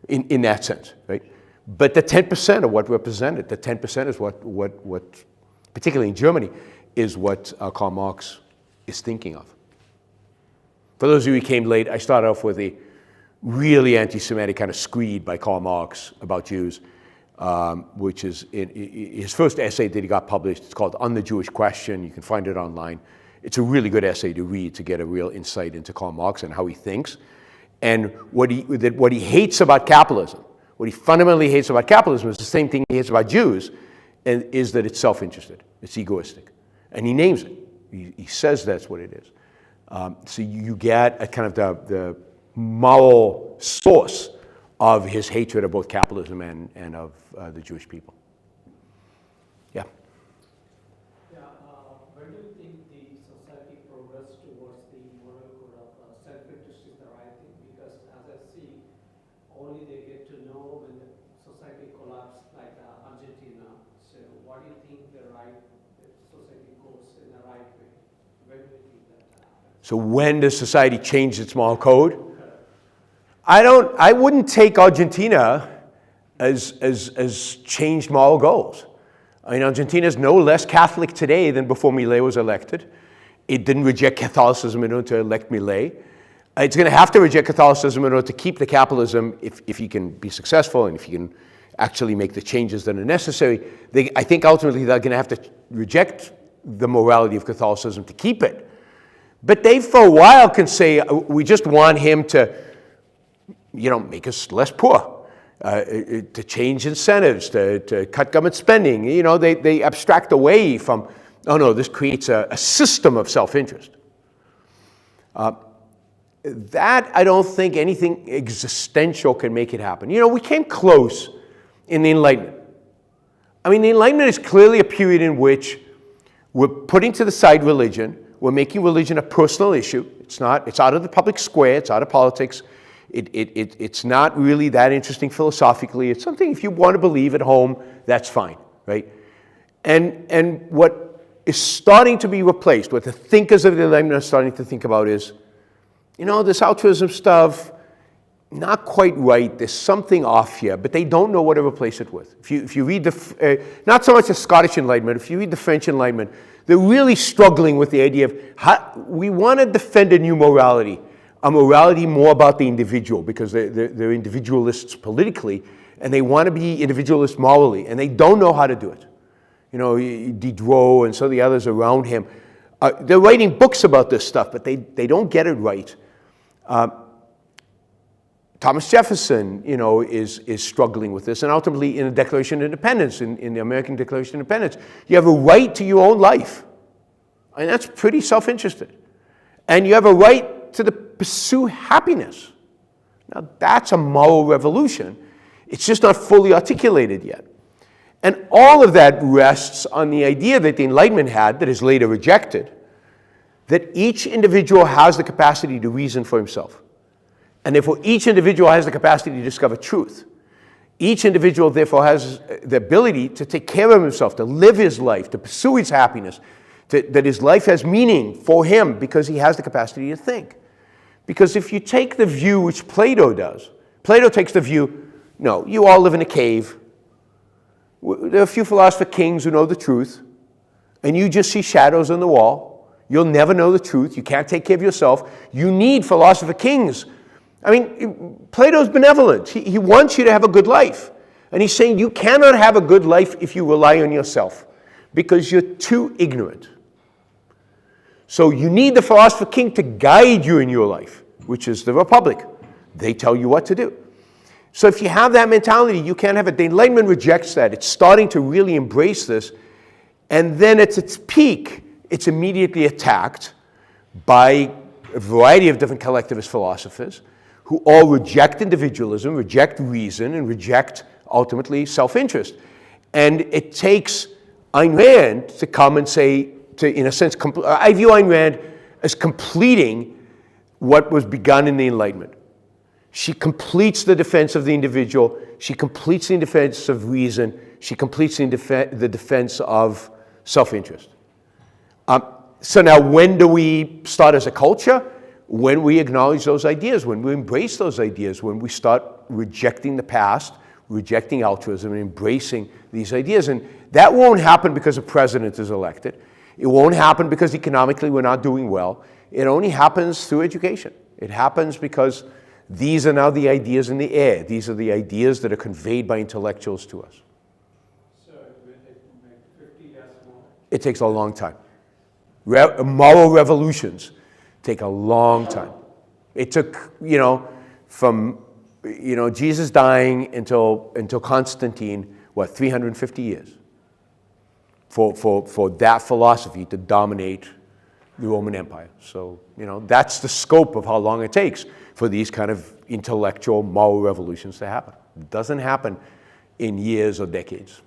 in that sense, right? But the 10% are what represented. The 10% is what, particularly in Germany, is what Karl Marx is thinking of. For those of you who came late, I started off with a really anti-Semitic kind of screed by Karl Marx about Jews, which is his first essay that he got published. It's called On the Jewish Question. You can find it online. It's a really good essay to read to get a real insight into Karl Marx and how he thinks. And what he hates about capitalism, what he fundamentally hates about capitalism is the same thing he hates about Jews, and is that it's self-interested, it's egoistic. And he names it. He says that's what it is. So you get a kind of the moral source of his hatred of both capitalism and of the Jewish people. Yeah. Yeah. Where do you think the society progressed towards the moral code of self-interest is the right thing? Because as I see, So when does society change its moral code? I wouldn't take Argentina as changed moral goals. I mean, Argentina is no less Catholic today than before Milei was elected. It didn't reject Catholicism in order to elect Milei. It's going to have to reject Catholicism in order to keep the capitalism if he can be successful and if he can actually make the changes that are necessary. I think ultimately they're going to have to reject the morality of Catholicism to keep it. But they, for a while, can say, we just want him to, make us less poor, to change incentives, to cut government spending. They abstract away from, oh no, this creates a system of self-interest. That, I don't think anything existential can make it happen. We came close in the Enlightenment. I mean, the Enlightenment is clearly a period in which we're putting to the side religion. We're making religion a personal issue. It's out of the public square. It's out of politics. It's not really that interesting philosophically. It's something, if you want to believe at home, that's fine, right? And what is starting to be replaced, what the thinkers of the Enlightenment are starting to think about is, this altruism stuff, not quite right. There's something off here, but they don't know what to replace it with. If you read not so much the Scottish Enlightenment, if you read the French Enlightenment, they're really struggling with the idea of how we want to defend a new morality, a morality more about the individual, because they're individualists politically, and they want to be individualists morally, and they don't know how to do it. Diderot and some of the others around him, they're writing books about this stuff, but they don't get it right. Thomas Jefferson, is struggling with this, and ultimately in the Declaration of Independence, in the American Declaration of Independence, you have a right to your own life. And that's pretty self-interested. And you have a right to pursue happiness. Now, that's a moral revolution. It's just not fully articulated yet. And all of that rests on the idea that the Enlightenment had, that is later rejected, that each individual has the capacity to reason for himself. And therefore, each individual has the capacity to discover truth. Each individual, therefore, has the ability to take care of himself, to live his life, to pursue his happiness, that his life has meaning for him because he has the capacity to think. Because if you take the view which Plato does, Plato takes the view, no, you all live in a cave. There are a few philosopher kings who know the truth, and you just see shadows on the wall. You'll never know the truth. You can't take care of yourself. You need philosopher kings. I mean, Plato's benevolent. He wants you to have a good life. And he's saying you cannot have a good life if you rely on yourself because you're too ignorant. So you need the philosopher king to guide you in your life, which is the Republic. They tell you what to do. So if you have that mentality, you can't have it. The Enlightenment rejects that. It's starting to really embrace this. And then at its peak, it's immediately attacked by a variety of different collectivist philosophers who all reject individualism, reject reason, and reject, ultimately, self-interest. And it takes Ayn Rand to come and say, in a sense, I view Ayn Rand as completing what was begun in the Enlightenment. She completes the defense of the individual. She completes the defense of reason. She completes the defense of self-interest. So now, when do we start as a culture? When we acknowledge those ideas, when we embrace those ideas, when we start rejecting the past, rejecting altruism, and embracing these ideas. And that won't happen because a president is elected. It won't happen because economically we're not doing well. It only happens through education. It happens because these are now the ideas in the air. These are the ideas that are conveyed by intellectuals to us. So it will take 50 years more? It takes a long time. Moral revolutions take a long time. It took, from, Jesus dying until Constantine, 350 years for that philosophy to dominate the Roman Empire. So, that's the scope of how long it takes for these kind of intellectual moral revolutions to happen. It doesn't happen in years or decades.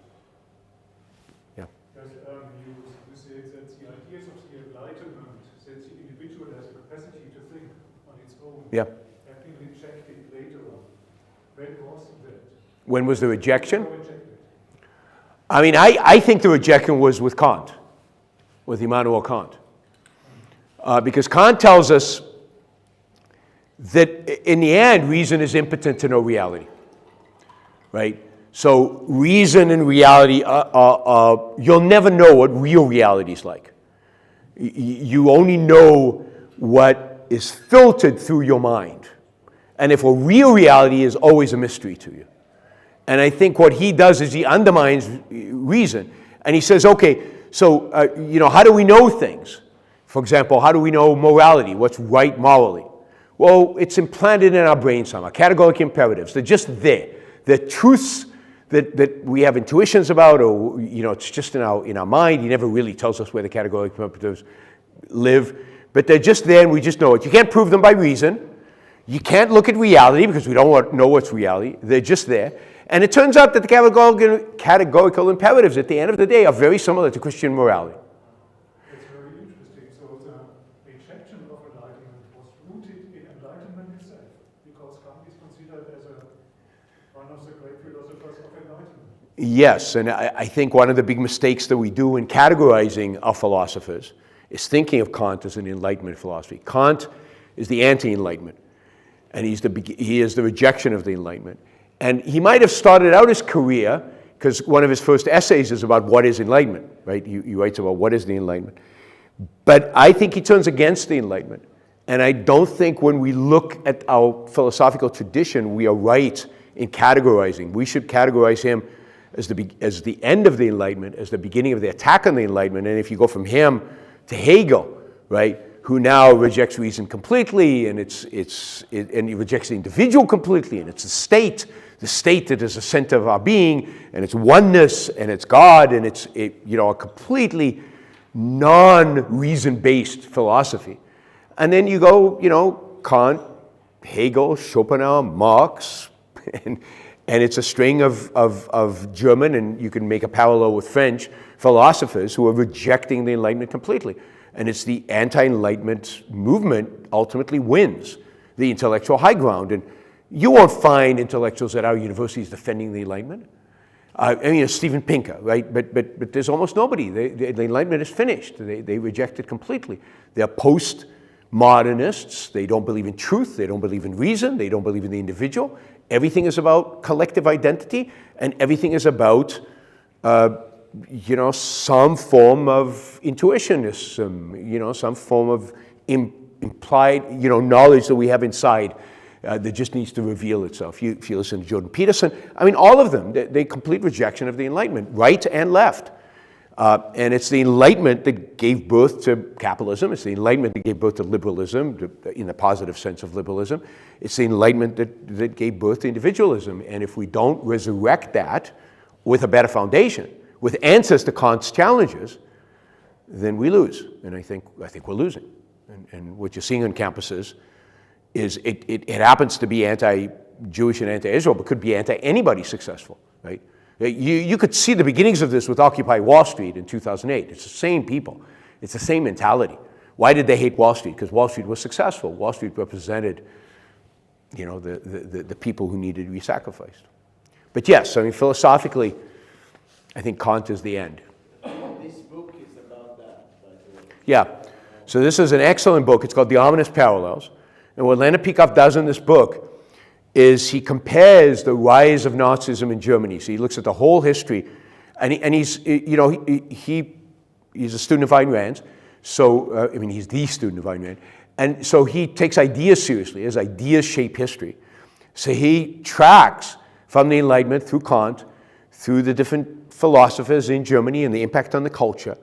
Yeah. Because you say that the ideas of the Enlightenment, that the individual has a capacity to think on its own, Yeah. have been rejected later on. When was that? When was the rejection? Rejected. I mean, I think the rejection was with Kant, with Immanuel Kant. Because Kant tells us that in the end, reason is impotent to know reality, right? So reason and reality, you'll never know what real reality is like. You only know what is filtered through your mind. And if a real reality is always a mystery to you. And I think what he does is he undermines reason. And he says, okay, so, how do we know things? For example, how do we know morality? What's right morally? Well, it's implanted in our brain somehow. Categorical imperatives. They're just there. They're truths that we have intuitions about, or, it's just in our mind. He never really tells us where the categorical imperatives live. But they're just there and we just know it. You can't prove them by reason. You can't look at reality because we don't know what's reality. They're just there. And it turns out that the categorical imperatives at the end of the day are very similar to Christian morality. It's very interesting. So the rejection of enlightenment was rooted in enlightenment itself, because Kant is considered as one of the great philosophers of enlightenment. Yes, and I think one of the big mistakes that we do in categorizing our philosophers is thinking of Kant as an Enlightenment philosophy. Kant is the anti-Enlightenment, and he is the rejection of the Enlightenment. And he might have started out his career, because one of his first essays is about what is Enlightenment, right? He writes about what is the Enlightenment. But I think he turns against the Enlightenment. And I don't think when we look at our philosophical tradition, we are right in categorizing. We should categorize him as the end of the Enlightenment, as the beginning of the attack on the Enlightenment. And if you go from him to Hegel, right, who now rejects reason completely, and and he rejects the individual completely, and it's the state that is the center of our being, and it's oneness, and it's God, and it's a completely non-reason-based philosophy. And then you go, Kant, Hegel, Schopenhauer, Marx, and it's a string of German, and you can make a parallel with French philosophers who are rejecting the Enlightenment completely. And it's the anti-Enlightenment movement ultimately wins the intellectual high ground. And you won't find intellectuals at our universities defending the Enlightenment. Steven Pinker, right? But there's almost nobody. The Enlightenment is finished. They reject it completely. They're post-modernists. They don't believe in truth. They don't believe in reason. They don't believe in the individual. Everything is about collective identity, and everything is about some form of intuitionism, some form of implied, knowledge that we have inside that just needs to reveal itself. If you listen to Jordan Peterson, all of them, they complete rejection of the Enlightenment, right and left. And it's the Enlightenment that gave birth to capitalism. It's the Enlightenment that gave birth to liberalism, in the positive sense of liberalism. It's the Enlightenment that gave birth to individualism. And if we don't resurrect that with a better foundation, with answers to Kant's challenges, then we lose. And I think we're losing. And what you're seeing on campuses is it happens to be anti-Jewish and anti-Israel, but could be anti-anybody successful, right? You could see the beginnings of this with Occupy Wall Street in 2008. It's the same people. It's the same mentality. Why did they hate Wall Street? Because Wall Street was successful. Wall Street represented, the people who needed to be sacrificed. But yes, philosophically, I think Kant is the end. This book is about that, by the way. Yeah. So this is an excellent book. It's called The Ominous Parallels. And what Leonard Peikoff does in this book is he compares the rise of Nazism in Germany. So he looks at the whole history. And he's, he's a student of Ayn Rand's. So, he's the student of Ayn Rand. And so he takes ideas seriously, as ideas shape history. So he tracks from the Enlightenment through Kant, through the different philosophers in Germany and the impact on the culture.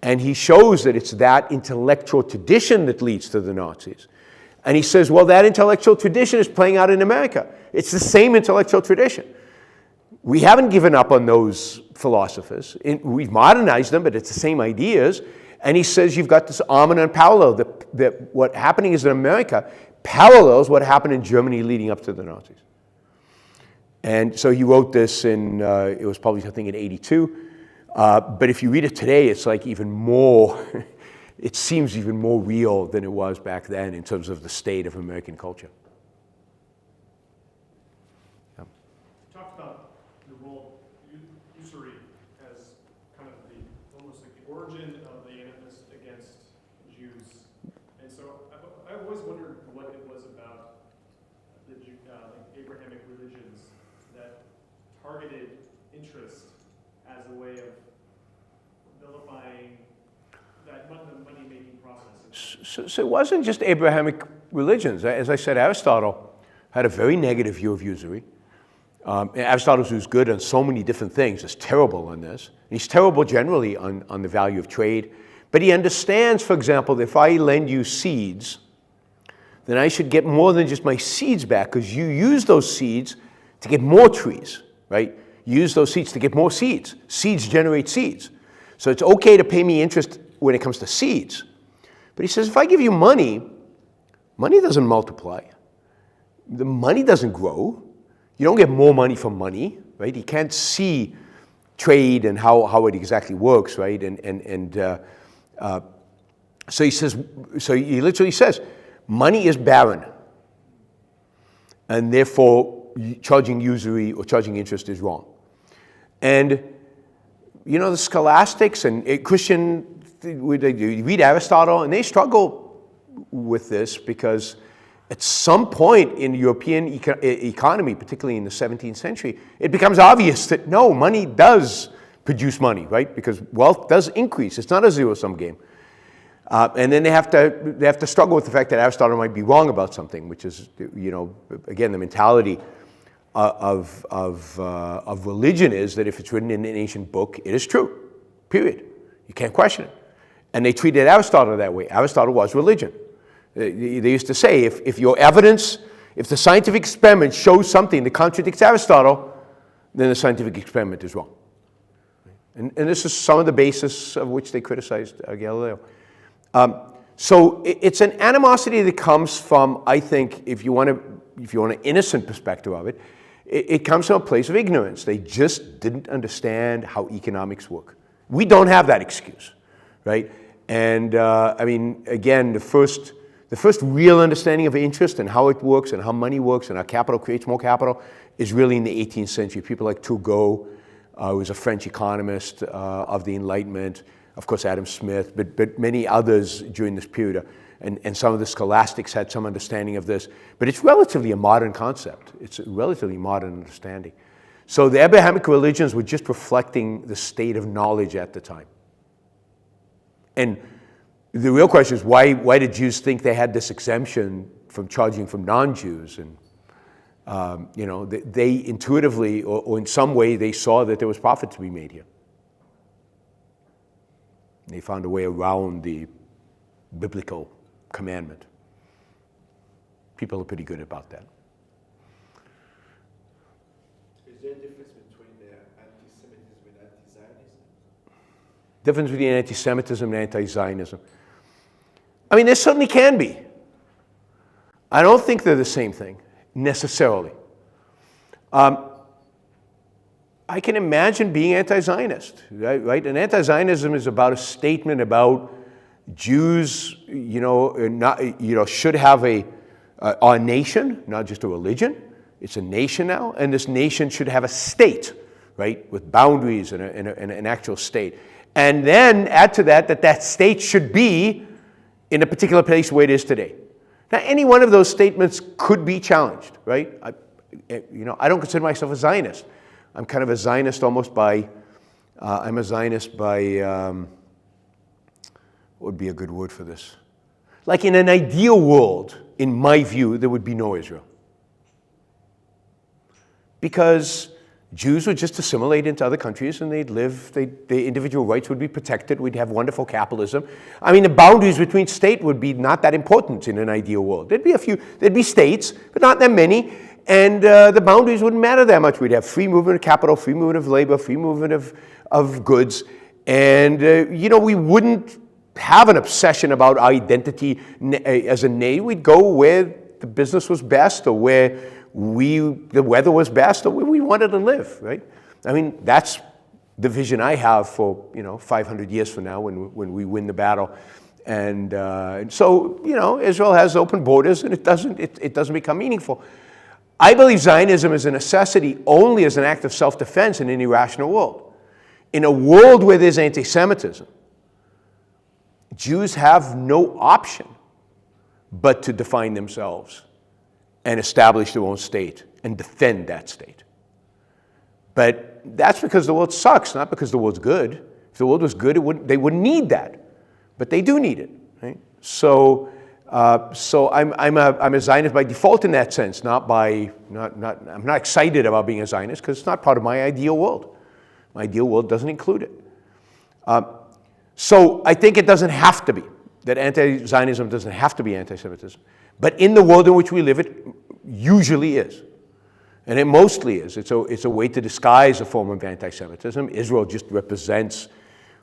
And he shows that it's that intellectual tradition that leads to the Nazis. And he says, well, that intellectual tradition is playing out in America. It's the same intellectual tradition. We haven't given up on those philosophers. We've modernized them, but it's the same ideas. And he says you've got this arm-in-arm parallel, that what happening is in America parallels what happened in Germany leading up to the Nazis. And so he wrote this it was published, I think, in 82. But if you read it today, it's like even more, it seems even more real than it was back then in terms of the state of American culture. You talked about the role of usury as kind of almost like the origin of the animus against Jews. And so I've always wondered what it was about the like Abrahamic religions that targeted interest as a way of vilifying that the money-making process. So it wasn't just Abrahamic religions. As I said, Aristotle had a very negative view of usury. Aristotle was good on so many different things. He's terrible on this. He's terrible generally on the value of trade. But he understands, for example, that if I lend you seeds, then I should get more than just my seeds back, because you use those seeds to get more trees, right? You use those seeds to get more seeds. Seeds generate seeds. So it's okay to pay me interest when it comes to seeds. But he says, if I give you money, money doesn't multiply. The money doesn't grow. You don't get more money from money, right? You can't see trade and how it exactly works, right? So he says, so he literally says, money is barren, and therefore charging usury or charging interest is wrong. And you know, the scholastics and Christian, they read Aristotle, and they struggle with this because at some point in European economy, particularly in the 17th century, it becomes obvious that no, money does produce money, right? Because wealth does increase. It's not a zero-sum game. And then they have to struggle with the fact that Aristotle might be wrong about something, which is, you know, again, the mentality of religion is that if it's written in an ancient book, it is true, period. You can't question it. And they treated Aristotle that way. Aristotle was religion. They used to say, if your evidence, if the scientific experiment shows something that contradicts Aristotle, then the scientific experiment is wrong. And this is some of the basis of which they criticized Galileo. So it's an animosity that comes from, I think, if you want an innocent perspective of it, it comes from a place of ignorance. They just didn't understand how economics work. We don't have that excuse, right? And I mean, again, the first real understanding of interest and how it works and how money works and how capital creates more capital is really in the 18th century. People like Turgot, who was a French economist of the Enlightenment, of course Adam Smith, but many others during this period. And some of the scholastics had some understanding of this. But it's relatively a modern concept. It's a relatively modern understanding. So the Abrahamic religions were just reflecting the state of knowledge at the time. And the real question is, why did Jews think they had this exemption from charging from non-Jews? And you know, they intuitively, or in some way, they saw that there was profit to be made here. They found a way around the biblical commandment. People are pretty good about that. Is there a difference between the anti-Semitism and anti-Zionism? Difference between anti-Semitism and anti-Zionism. I mean, there certainly can be. I don't think they're the same thing, necessarily. I can imagine being anti-Zionist, right? And anti-Zionism is about a statement about Jews, should have a nation, not just a religion. It's a nation now, and this nation should have a state, right, with boundaries and an actual state. And then add to that state should be in a particular place where it is today. Now, any one of those statements could be challenged, right? I don't consider myself a Zionist. I'm kind of a Zionist almost by, what would be a good word for this? Like in an ideal world, in my view, there would be no Israel. Because Jews would just assimilate into other countries and they'd live, their individual rights would be protected, we'd have wonderful capitalism. I mean, the boundaries between states would be not that important in an ideal world. There'd be states, but not that many, and the boundaries wouldn't matter that much. We'd have free movement of capital, free movement of labor, free movement of goods, and we wouldn't have an obsession about identity as a nation. We'd go where the business was best, or where the weather was best, or where we wanted to live, right? I mean, that's the vision I have for 500 years from now when we win the battle, and so Israel has open borders, and it doesn't become meaningful. I believe Zionism is a necessity only as an act of self-defense in an irrational world. In a world where there's anti-Semitism, Jews have no option but to define themselves and establish their own state and defend that state. But that's because the world sucks, not because the world's good. If the world was good, they wouldn't need that. But they do need it, right? So I'm a Zionist by default in that sense, I'm not excited about being a Zionist because it's not part of my ideal world. My ideal world doesn't include it. So I think it doesn't have to be, that anti-Zionism doesn't have to be anti-Semitism. But in the world in which we live, it usually is. And it mostly is. It's a way to disguise a form of anti-Semitism. Israel just represents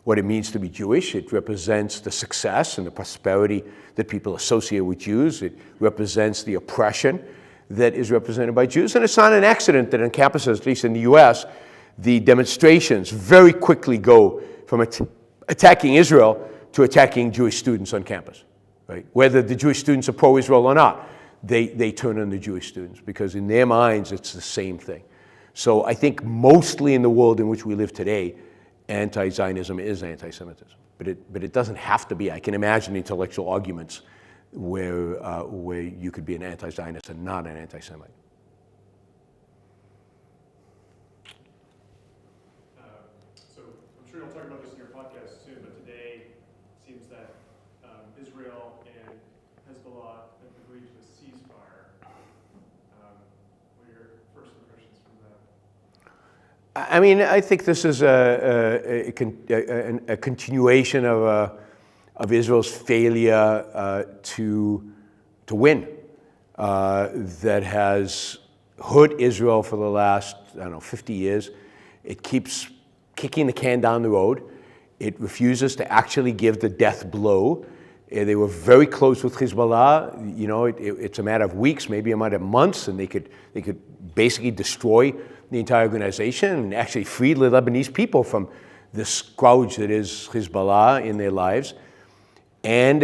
what it means to be Jewish. It represents the success and the prosperity that people associate with Jews. It represents the oppression that is represented by Jews. And it's not an accident that on campuses, at least in the US, the demonstrations very quickly go from attacking Israel to attacking Jewish students on campus, right? Whether the Jewish students are pro-Israel or not, they turn on the Jewish students because in their minds it's the same thing. So I think mostly in the world in which we live today, anti-Zionism is anti-Semitism, but it doesn't have to be. I can imagine intellectual arguments where you could be an anti-Zionist and not an anti-Semite. So I'm sure you'll talk about this in your podcast soon, but today it seems that Israel and Hezbollah have agreed to a ceasefire. What are your first impressions from that? I mean, I think this is a continuation of Israel's failure to win that has hurt Israel for the last, 50 years. It keeps kicking the can down the road. It refuses to actually give the death blow. They were very close with Hezbollah. It's a matter of weeks, maybe a matter of months, and they could basically destroy the entire organization and actually free the Lebanese people from the scourge that is Hezbollah in their lives. And,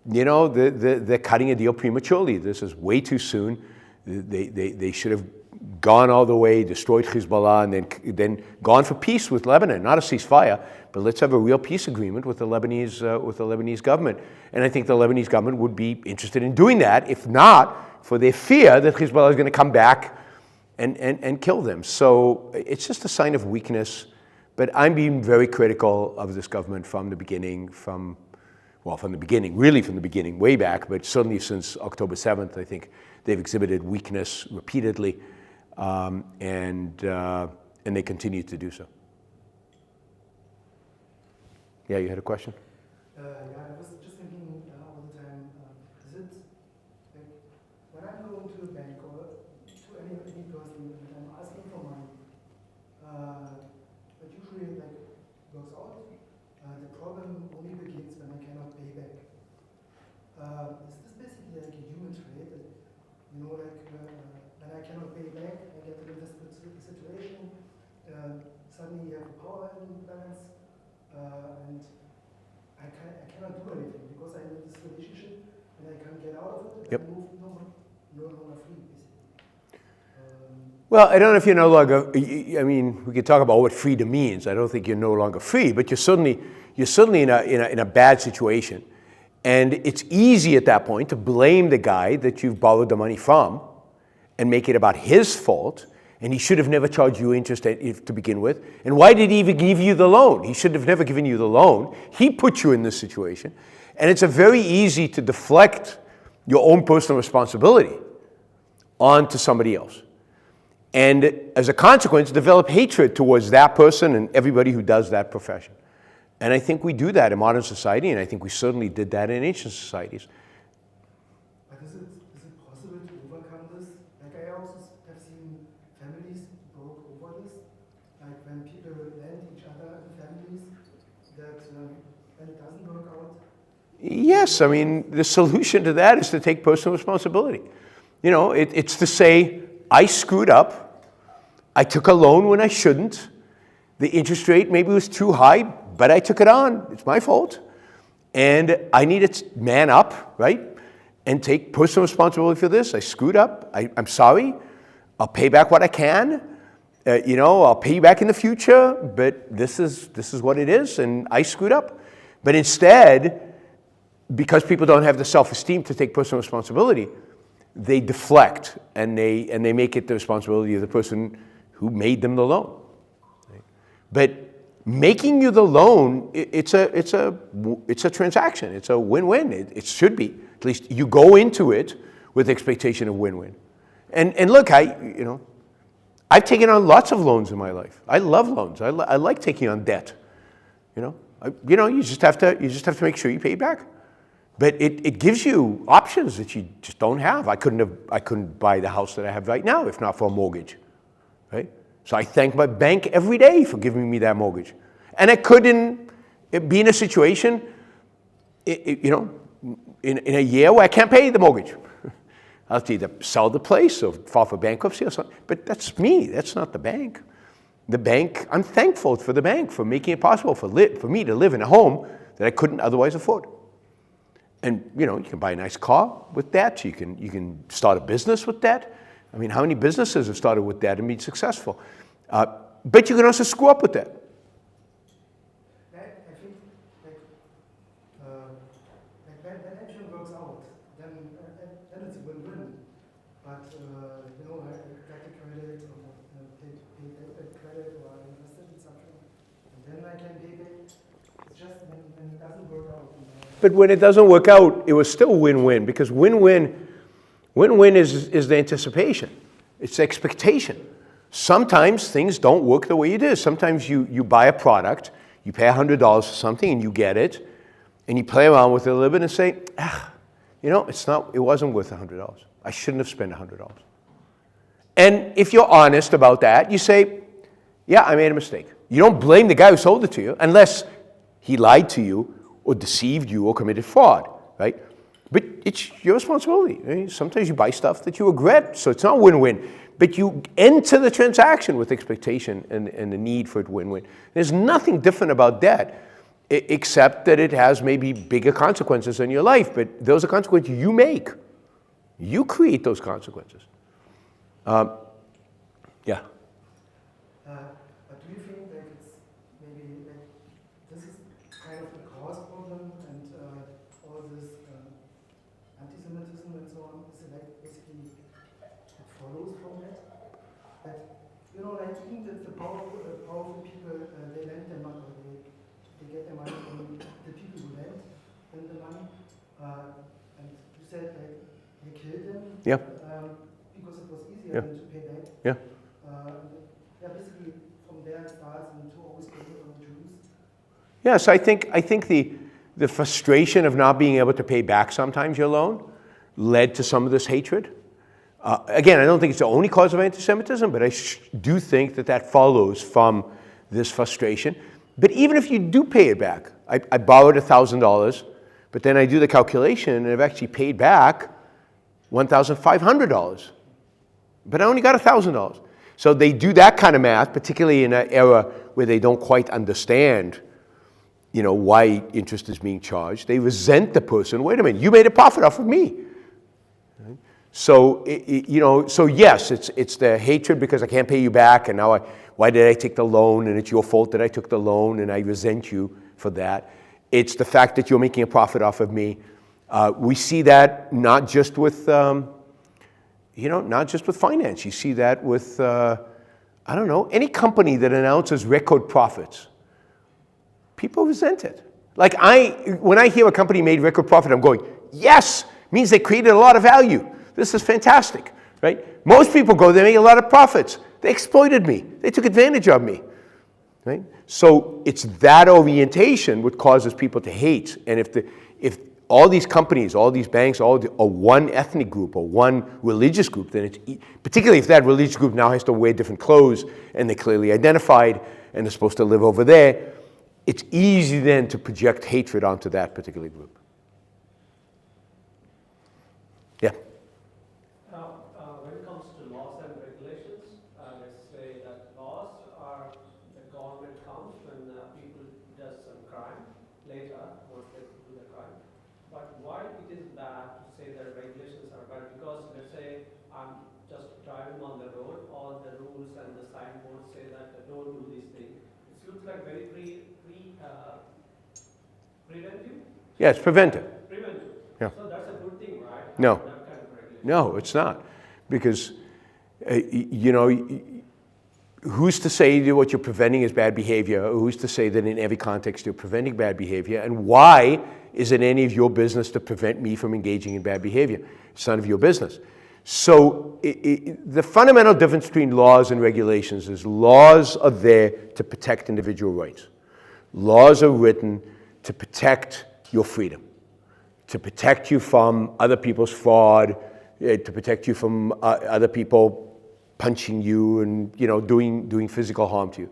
they're cutting a deal prematurely. This is way too soon. They should have gone all the way, destroyed Hezbollah, and then gone for peace with Lebanon. Not a ceasefire, but let's have a real peace agreement with the Lebanese government. And I think the Lebanese government would be interested in doing that, if not for their fear that Hezbollah is going to come back and kill them. So it's just a sign of weakness. But I'm being very critical of this government from the beginning, really from the beginning, way back, but certainly since October 7th, I think they've exhibited weakness repeatedly, and they continue to do so. Yeah, you had a question? Yeah, I was just thinking all the time, is it, like, when I'm going to a bank or to any person and I'm asking for money, but usually like works out, the problem only begins when I cannot pay back. Is this basically like a human trait that, when I cannot pay back, I get in this situation, suddenly you have a power imbalance, and I cannot do anything because I'm in this relationship and I can't get out of it. Yep. I move no longer free, basically. Well, I don't know if you're no longer, we could talk about what freedom means. I don't think you're no longer free, but you're certainly in a bad situation. And it's easy at that point to blame the guy that you've borrowed the money from and make it about his fault. And he should have never charged you interest to begin with. And why did he even give you the loan? He should have never given you the loan. He put you in this situation. And it's very easy to deflect your own personal responsibility onto somebody else. And as a consequence, develop hatred towards that person and everybody who does that profession. And I think we do that in modern society, and I think we certainly did that in ancient societies. But is it possible to overcome this? Like I also have seen families broke over this, like when people lend each other in families, that when it doesn't work out. Yes, the solution to that is to take personal responsibility. It's to say, I screwed up, I took a loan when I shouldn't, the interest rate maybe was too high, but I took it on, it's my fault, and I need to man up, right, and take personal responsibility for this. I screwed up, I'm sorry, I'll pay back what I can, I'll pay you back in the future, but this is what it is, and I screwed up. But instead, because people don't have the self-esteem to take personal responsibility, they deflect and they make it the responsibility of the person who made them the loan. Right? But making you the loan, it's a transaction. It's a win-win. It should be. At least you go into it with expectation of win-win. And look, I've taken on lots of loans in my life. I love loans. I like taking on debt. You just have to make sure you pay it back. But it gives you options that you just don't have. I couldn't buy the house that I have right now if not for a mortgage, right? So I thank my bank every day for giving me that mortgage. And I couldn't be in a situation, in a year where I can't pay the mortgage. I'll have to either sell the place or file for bankruptcy or something. But that's me. That's not the bank. The bank, I'm thankful for the bank for making it possible for me to live in a home that I couldn't otherwise afford. And you can buy a nice car with that. You can start a business with that. I mean, how many businesses have started with that and been successful? But you can also screw up with that. I think when everything works out, then it's a win-win. But I got the credit or paid that credit or I invested in something, and then I can pay back. It's just when it doesn't work out. But when it doesn't work out, it was still win-win, because win-win is the anticipation. It's the expectation. Sometimes things don't work the way you did. Sometimes you buy a product, you pay $100 for something and you get it, and you play around with it a little bit and say, it wasn't worth $100. I shouldn't have spent $100. And if you're honest about that, you say, yeah, I made a mistake. You don't blame the guy who sold it to you unless he lied to you or deceived you or committed fraud, right? But it's your responsibility. Right? Sometimes you buy stuff that you regret, so it's not win-win. But you enter the transaction with expectation and the need for it win-win. There's nothing different about debt, except that it has maybe bigger consequences in your life, but those are consequences you make. You create those consequences. Yeah. But do you think that it's maybe this is kind of a cause problem and all this anti-Semitism and so on is basically it follows from that? That even the powerful people they lend their money, or they get their money from the people who lend them the money, and you said they killed them. Yeah. Because it was easier than to pay back. Yeah. Basically from there it starts and to always pay on the Jews. Yes, I think the frustration of not being able to pay back sometimes your loan led to some of this hatred. Again, I don't think it's the only cause of anti-Semitism, but I do think that follows from this frustration. But even if you do pay it back, I borrowed $1,000, but then I do the calculation and I've actually paid back $1,500. But I only got $1,000. So they do that kind of math, particularly in an era where they don't quite understand, why interest is being charged. They resent the person. Wait a minute, you made a profit off of me. Right? So, so yes, it's the hatred because I can't pay you back, and now why did I take the loan, and it's your fault that I took the loan, and I resent you for that. It's the fact that you're making a profit off of me. We see that not just with not just with finance. You see that with, any company that announces record profits. People resent it. Like when I hear a company made record profit, I'm going, yes, means they created a lot of value. This is fantastic, right? Most people go, they make a lot of profits. They exploited me. They took advantage of me, right? So it's that orientation which causes people to hate. And if all these companies, all these banks, are one ethnic group or one religious group, then it's particularly if that religious group now has to wear different clothes and they're clearly identified and they're supposed to live over there, it's easy then to project hatred onto that particular group. Yeah. Now, when it comes to laws and regulations, let's say that laws are the government comes when people does some crime later once they do the crime. But why it is bad to say that regulations are bad? Because let's say I'm just driving on the road, all the rules and the signboards say that don't do this thing. It looks like very preventive. Yeah, it's preventive. Preventive. Yeah. So that's a good thing, right? No. That kind of regulation. No, it's not. Because, you know, who's to say that what you're preventing is bad behavior? Or who's to say that in every context you're preventing bad behavior? And why is it any of your business to prevent me from engaging in bad behavior? It's none of your business. So the fundamental difference between laws and regulations is laws are there to protect individual rights. Laws are written to protect your freedom, to protect you from other people's fraud, to protect you from other people punching you and, you know, doing physical harm to you.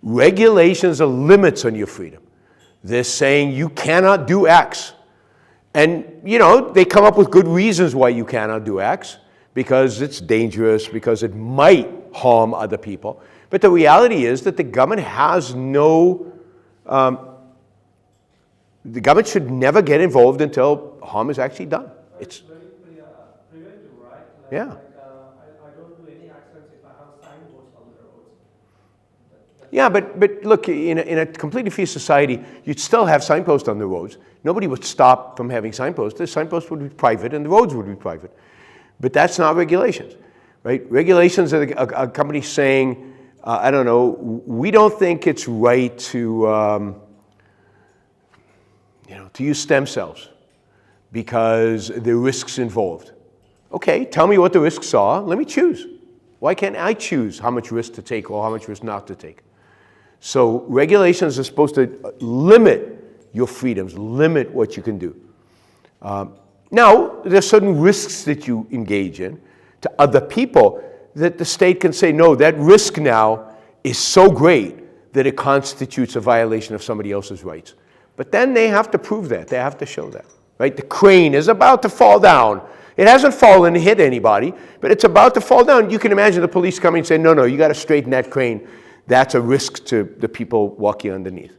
Regulations are limits on your freedom. They're saying you cannot do X. And, you know, they come up with good reasons why you cannot do X, because it's dangerous, because it might harm other people. But the reality is that the government has no, the government should never get involved until harm is actually done. It's very preventive, right? Like, Yeah. I don't do any accidents if I have signposts on the roads. Yeah, but look, in a completely free society, you'd still have signposts on the roads. Nobody would stop from having signposts. The signposts would be private and the roads would be private. But that's not regulations, right? Regulations are a company saying, I don't know, we don't think it's right to, to use stem cells because there are risks involved. Okay, tell me what the risks are. Let me choose. Why can't I choose how much risk to take or how much risk not to take? So regulations are supposed to limit your freedoms, limit what you can do. Now, there are certain risks that you engage in to other people that the state can say, no, that risk now is so great that it constitutes a violation of somebody else's rights. But then they have to prove that. They have to show that. Right? The crane is about to fall down. It hasn't fallen and hit anybody, but it's about to fall down. You can imagine the police coming and saying, no, you got to straighten that crane. That's a risk to the people walking underneath.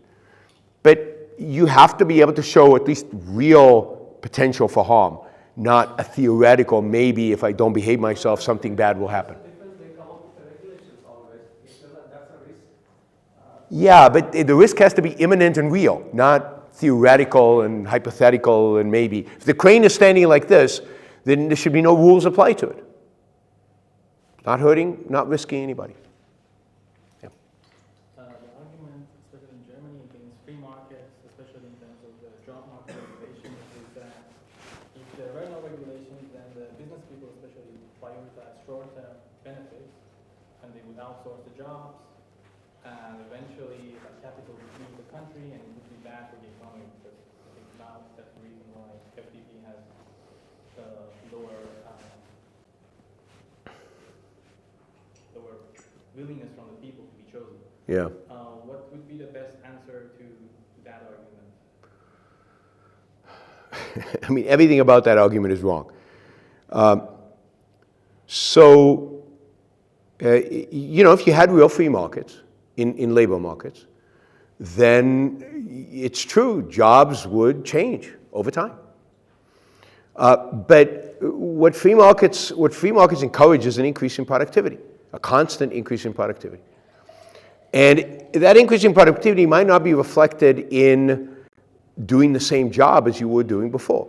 But you have to be able to show at least real potential for harm, not a theoretical, maybe if I don't behave myself, something bad will happen. They come up with the regulations always. That's a risk. Yeah, but the risk has to be imminent and real, not theoretical and hypothetical and maybe. If the crane is standing like this, then there should be no rules applied to it. Not hurting, not risking anybody. Yeah. The argument, especially in Germany, against free markets, especially in terms of the job market regulations, is that if there were no regulations, then the business people especially prioritize short-term benefits, and they would outsource the jobs, and eventually capital would leave the country, and it would be bad for the economy, because I think now that's the reason why FDP has lower willingness from the people to be chosen. Yeah. What would be the best answer to that argument? I mean, everything about that argument is wrong. If you had real free markets in labor markets, then it's true, jobs would change over time. But what free markets encourage is an increase in productivity, a constant increase in productivity. And that increase in productivity might not be reflected in doing the same job as you were doing before.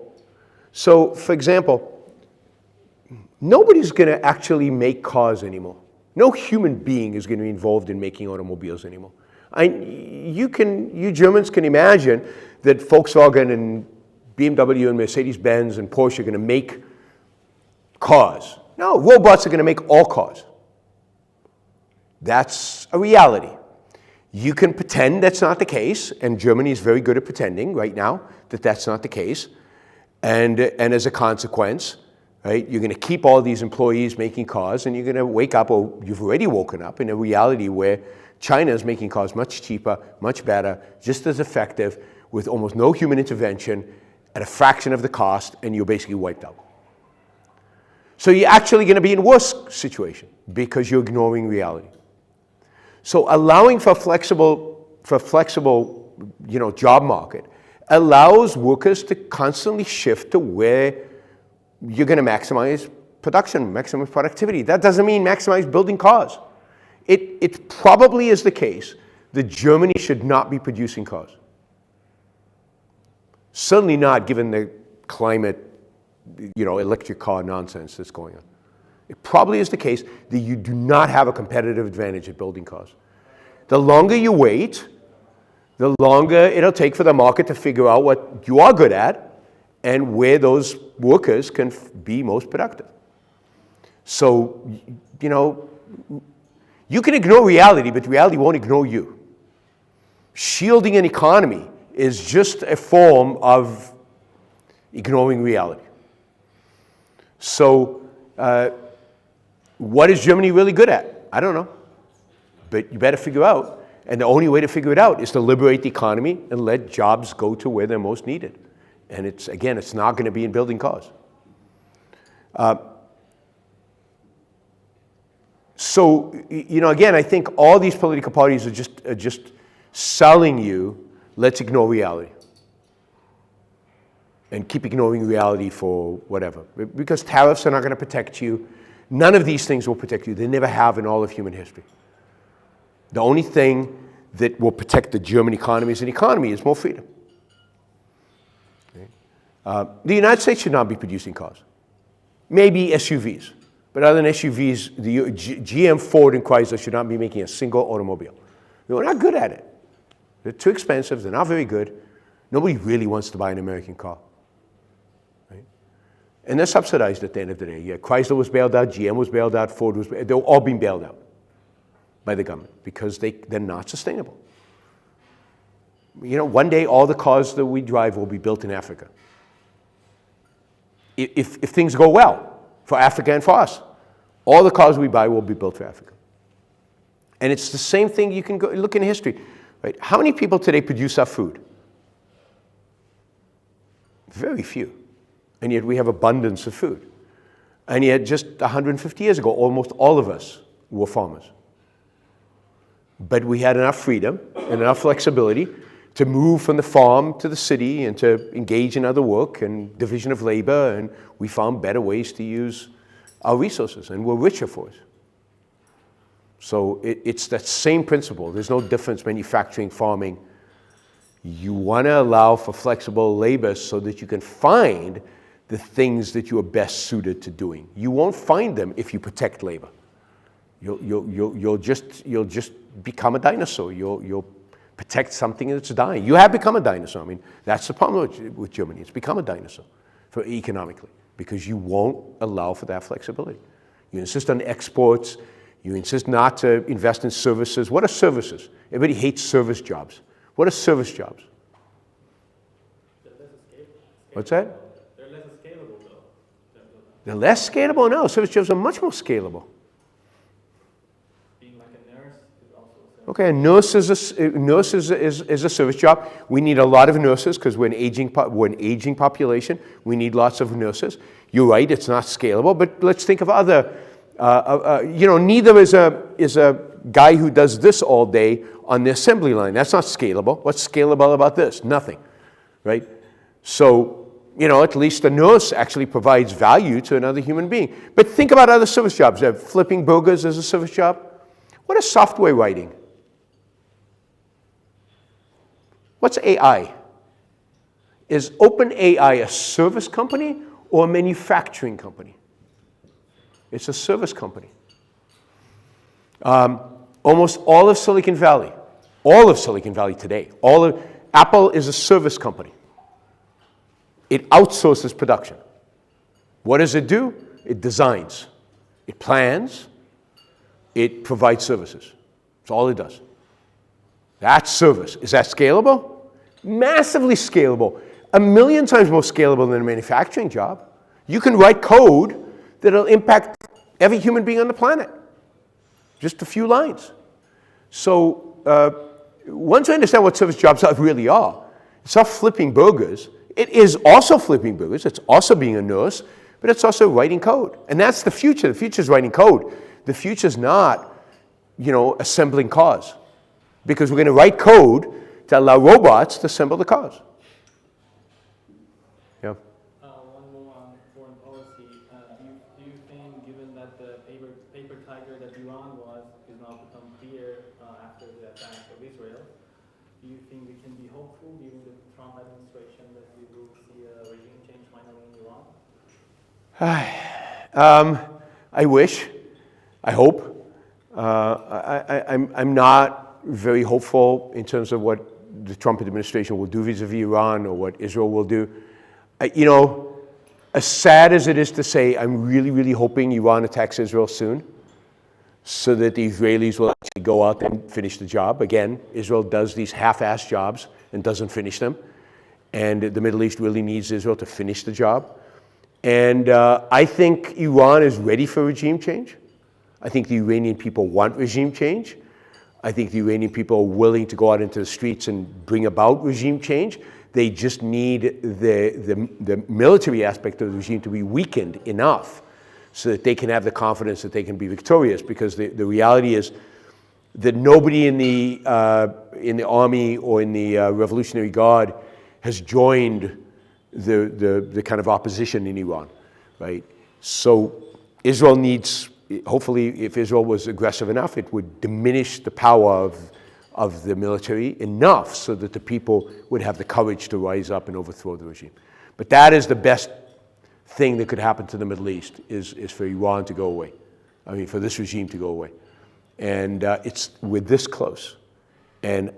So, for example, nobody's going to actually make cars anymore. No human being is going to be involved in making automobiles anymore. You Germans can imagine that Volkswagen and BMW and Mercedes-Benz and Porsche are going to make cars. No, robots are going to make all cars. That's a reality. You can pretend that's not the case, and Germany is very good at pretending right now that that's not the case. And as a consequence, right, you're going to keep all these employees making cars, and you're going to wake up, or you've already woken up, in a reality where China is making cars much cheaper, much better, just as effective, with almost no human intervention, at a fraction of the cost, and you're basically wiped out. So you're actually going to be in a worse situation because you're ignoring reality. So allowing for flexible, job market allows workers to constantly shift to where you're going to maximize production, maximize productivity. That doesn't mean maximize building cars. It probably is the case that Germany should not be producing cars. Certainly not given the climate, electric car nonsense that's going on. It probably is the case that you do not have a competitive advantage at building cars. The longer you wait, the longer it'll take for the market to figure out what you are good at and where those workers can be most productive. So, you can ignore reality, but reality won't ignore you. Shielding an economy is just a form of ignoring reality. So, what is Germany really good at? I don't know. But you better figure out. And the only way to figure it out is to liberate the economy and let jobs go to where they're most needed. And it's not going to be in building cars. So, again, I think all these political parties are just selling you, let's ignore reality. And keep ignoring reality for whatever. Because tariffs are not going to protect you. None of these things will protect you. They never have in all of human history. The only thing that will protect the German economy as an economy is more freedom. Okay? The United States should not be producing cars. Maybe SUVs. But other than SUVs, the GM, Ford, and Chrysler should not be making a single automobile. They're not good at it. They're too expensive. They're not very good. Nobody really wants to buy an American car. Right? And they're subsidized at the end of the day. Yeah, Chrysler was bailed out, GM was bailed out, Ford was bailed out. They're all being bailed out by the government because they're not sustainable. One day all the cars that we drive will be built in Africa. If things go well for Africa and for us, all the cars we buy will be built for Africa. And it's the same thing. You can go look in history. Right? How many people today produce our food? Very few. And yet we have abundance of food. And yet just 150 years ago, almost all of us were farmers. But we had enough freedom and enough flexibility to move from the farm to the city and to engage in other work and division of labor, and we found better ways to use our resources, and we're richer for it. So it's that same principle. There's no difference manufacturing, farming. You want to allow for flexible labor so that you can find the things that you are best suited to doing. You won't find them if you protect labor. You'll just become a dinosaur. You'll protect something that's dying. You have become a dinosaur. I mean, that's the problem with Germany. It's become a dinosaur economically because you won't allow for that flexibility. You insist on exports. You insist not to invest in services. What are services? Everybody hates service jobs. What are service jobs? They're less scalable. What's that? They're less scalable, though. They're less scalable? No, service jobs are much more scalable. Being like a nurse is also a service. Okay, a nurse is a service job. We need a lot of nurses because we're an aging population. We need lots of nurses. You're right, it's not scalable, but let's think of other. Neither is a guy who does this all day on the assembly line. That's not scalable. What's scalable about this? Nothing, right? So, at least a nurse actually provides value to another human being. But think about other service jobs. Flipping burgers is a service job. What is software writing? What's AI? Is OpenAI a service company or a manufacturing company? It's a service company. Almost all of Silicon Valley today, Apple is a service company. It outsources production. What does it do? It designs. It plans. It provides services. That's all it does. That's service. Is that scalable? Massively scalable. 1,000,000 times more scalable than a manufacturing job. You can write code that'll impact every human being on the planet. Just a few lines. So once you understand what service jobs really are, it's not flipping burgers. It is also flipping burgers. It's also being a nurse, but it's also writing code. And that's the future. The future is writing code. The future is not, assembling cars. Because we're going to write code to allow robots to assemble the cars. Yeah. One more on foreign policy. Do you think, given that the paper tiger that Yaron was is now become clear after the attack of Israel, do you think we can be hopeful given the Trump administration that we will see a regime change finally in Iran? I wish, I hope. I'm not very hopeful in terms of what the Trump administration will do vis-a-vis Iran or what Israel will do. You know, as sad as it is to say, I'm really, really hoping Iran attacks Israel soon so that the Israelis will actually go out and finish the job. Again, Israel does these half-assed jobs and doesn't finish them. And the Middle East really needs Israel to finish the job. And I think Iran is ready for regime change. I think the Iranian people want regime change. I think the Iranian people are willing to go out into the streets and bring about regime change. They just need the military aspect of the regime to be weakened enough so that they can have the confidence that they can be victorious. Because the reality is that nobody in the army or in the Revolutionary Guard has joined the kind of opposition in Iran, right? So Israel needs, hopefully if Israel was aggressive enough, it would diminish the power of the military enough so that the people would have the courage to rise up and overthrow the regime. But that is the best thing that could happen to the Middle East, is for Iran to go away. I mean, for this regime to go away. And we're this close. And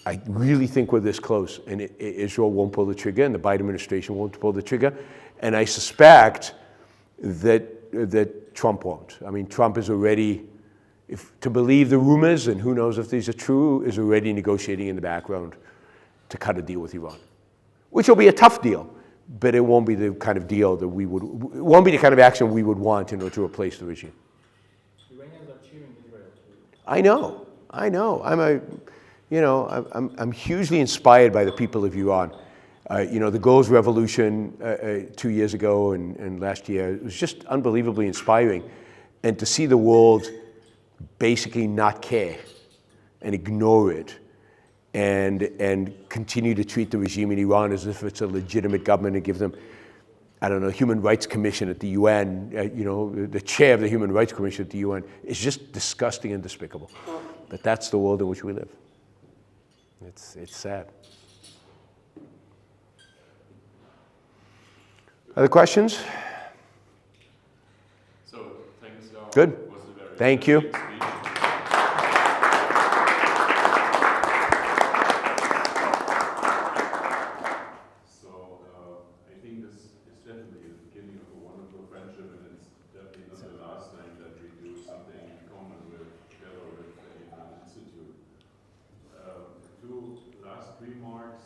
I really think we're this close, and Israel won't pull the trigger, and the Biden administration won't pull the trigger, and I suspect that Trump won't. I mean, Trump is already, to believe the rumors, and who knows if these are true, is already negotiating in the background to cut a deal with Iran, which will be a tough deal, but it won't be the kind of deal that it won't be the kind of action we would want in order to replace the regime. Iranians are cheering Israel too. I know. I'm hugely inspired by the people of Iran. The Girls' Revolution 2 years ago and last year, it was just unbelievably inspiring. And to see the world basically not care and ignore it and continue to treat the regime in Iran as if it's a legitimate government and give them, I don't know, Human Rights Commission at the UN, the chair of the Human Rights Commission at the UN, is just disgusting and despicable. But that's the world in which we live. It's sad. Other questions? So, thanks, Yaron. Good. It was a very Thank you. interesting speech. So, I think this is definitely the beginning of a wonderful friendship, and it's definitely not the last time that we do something in common together with the Yaron Institute. Two last remarks.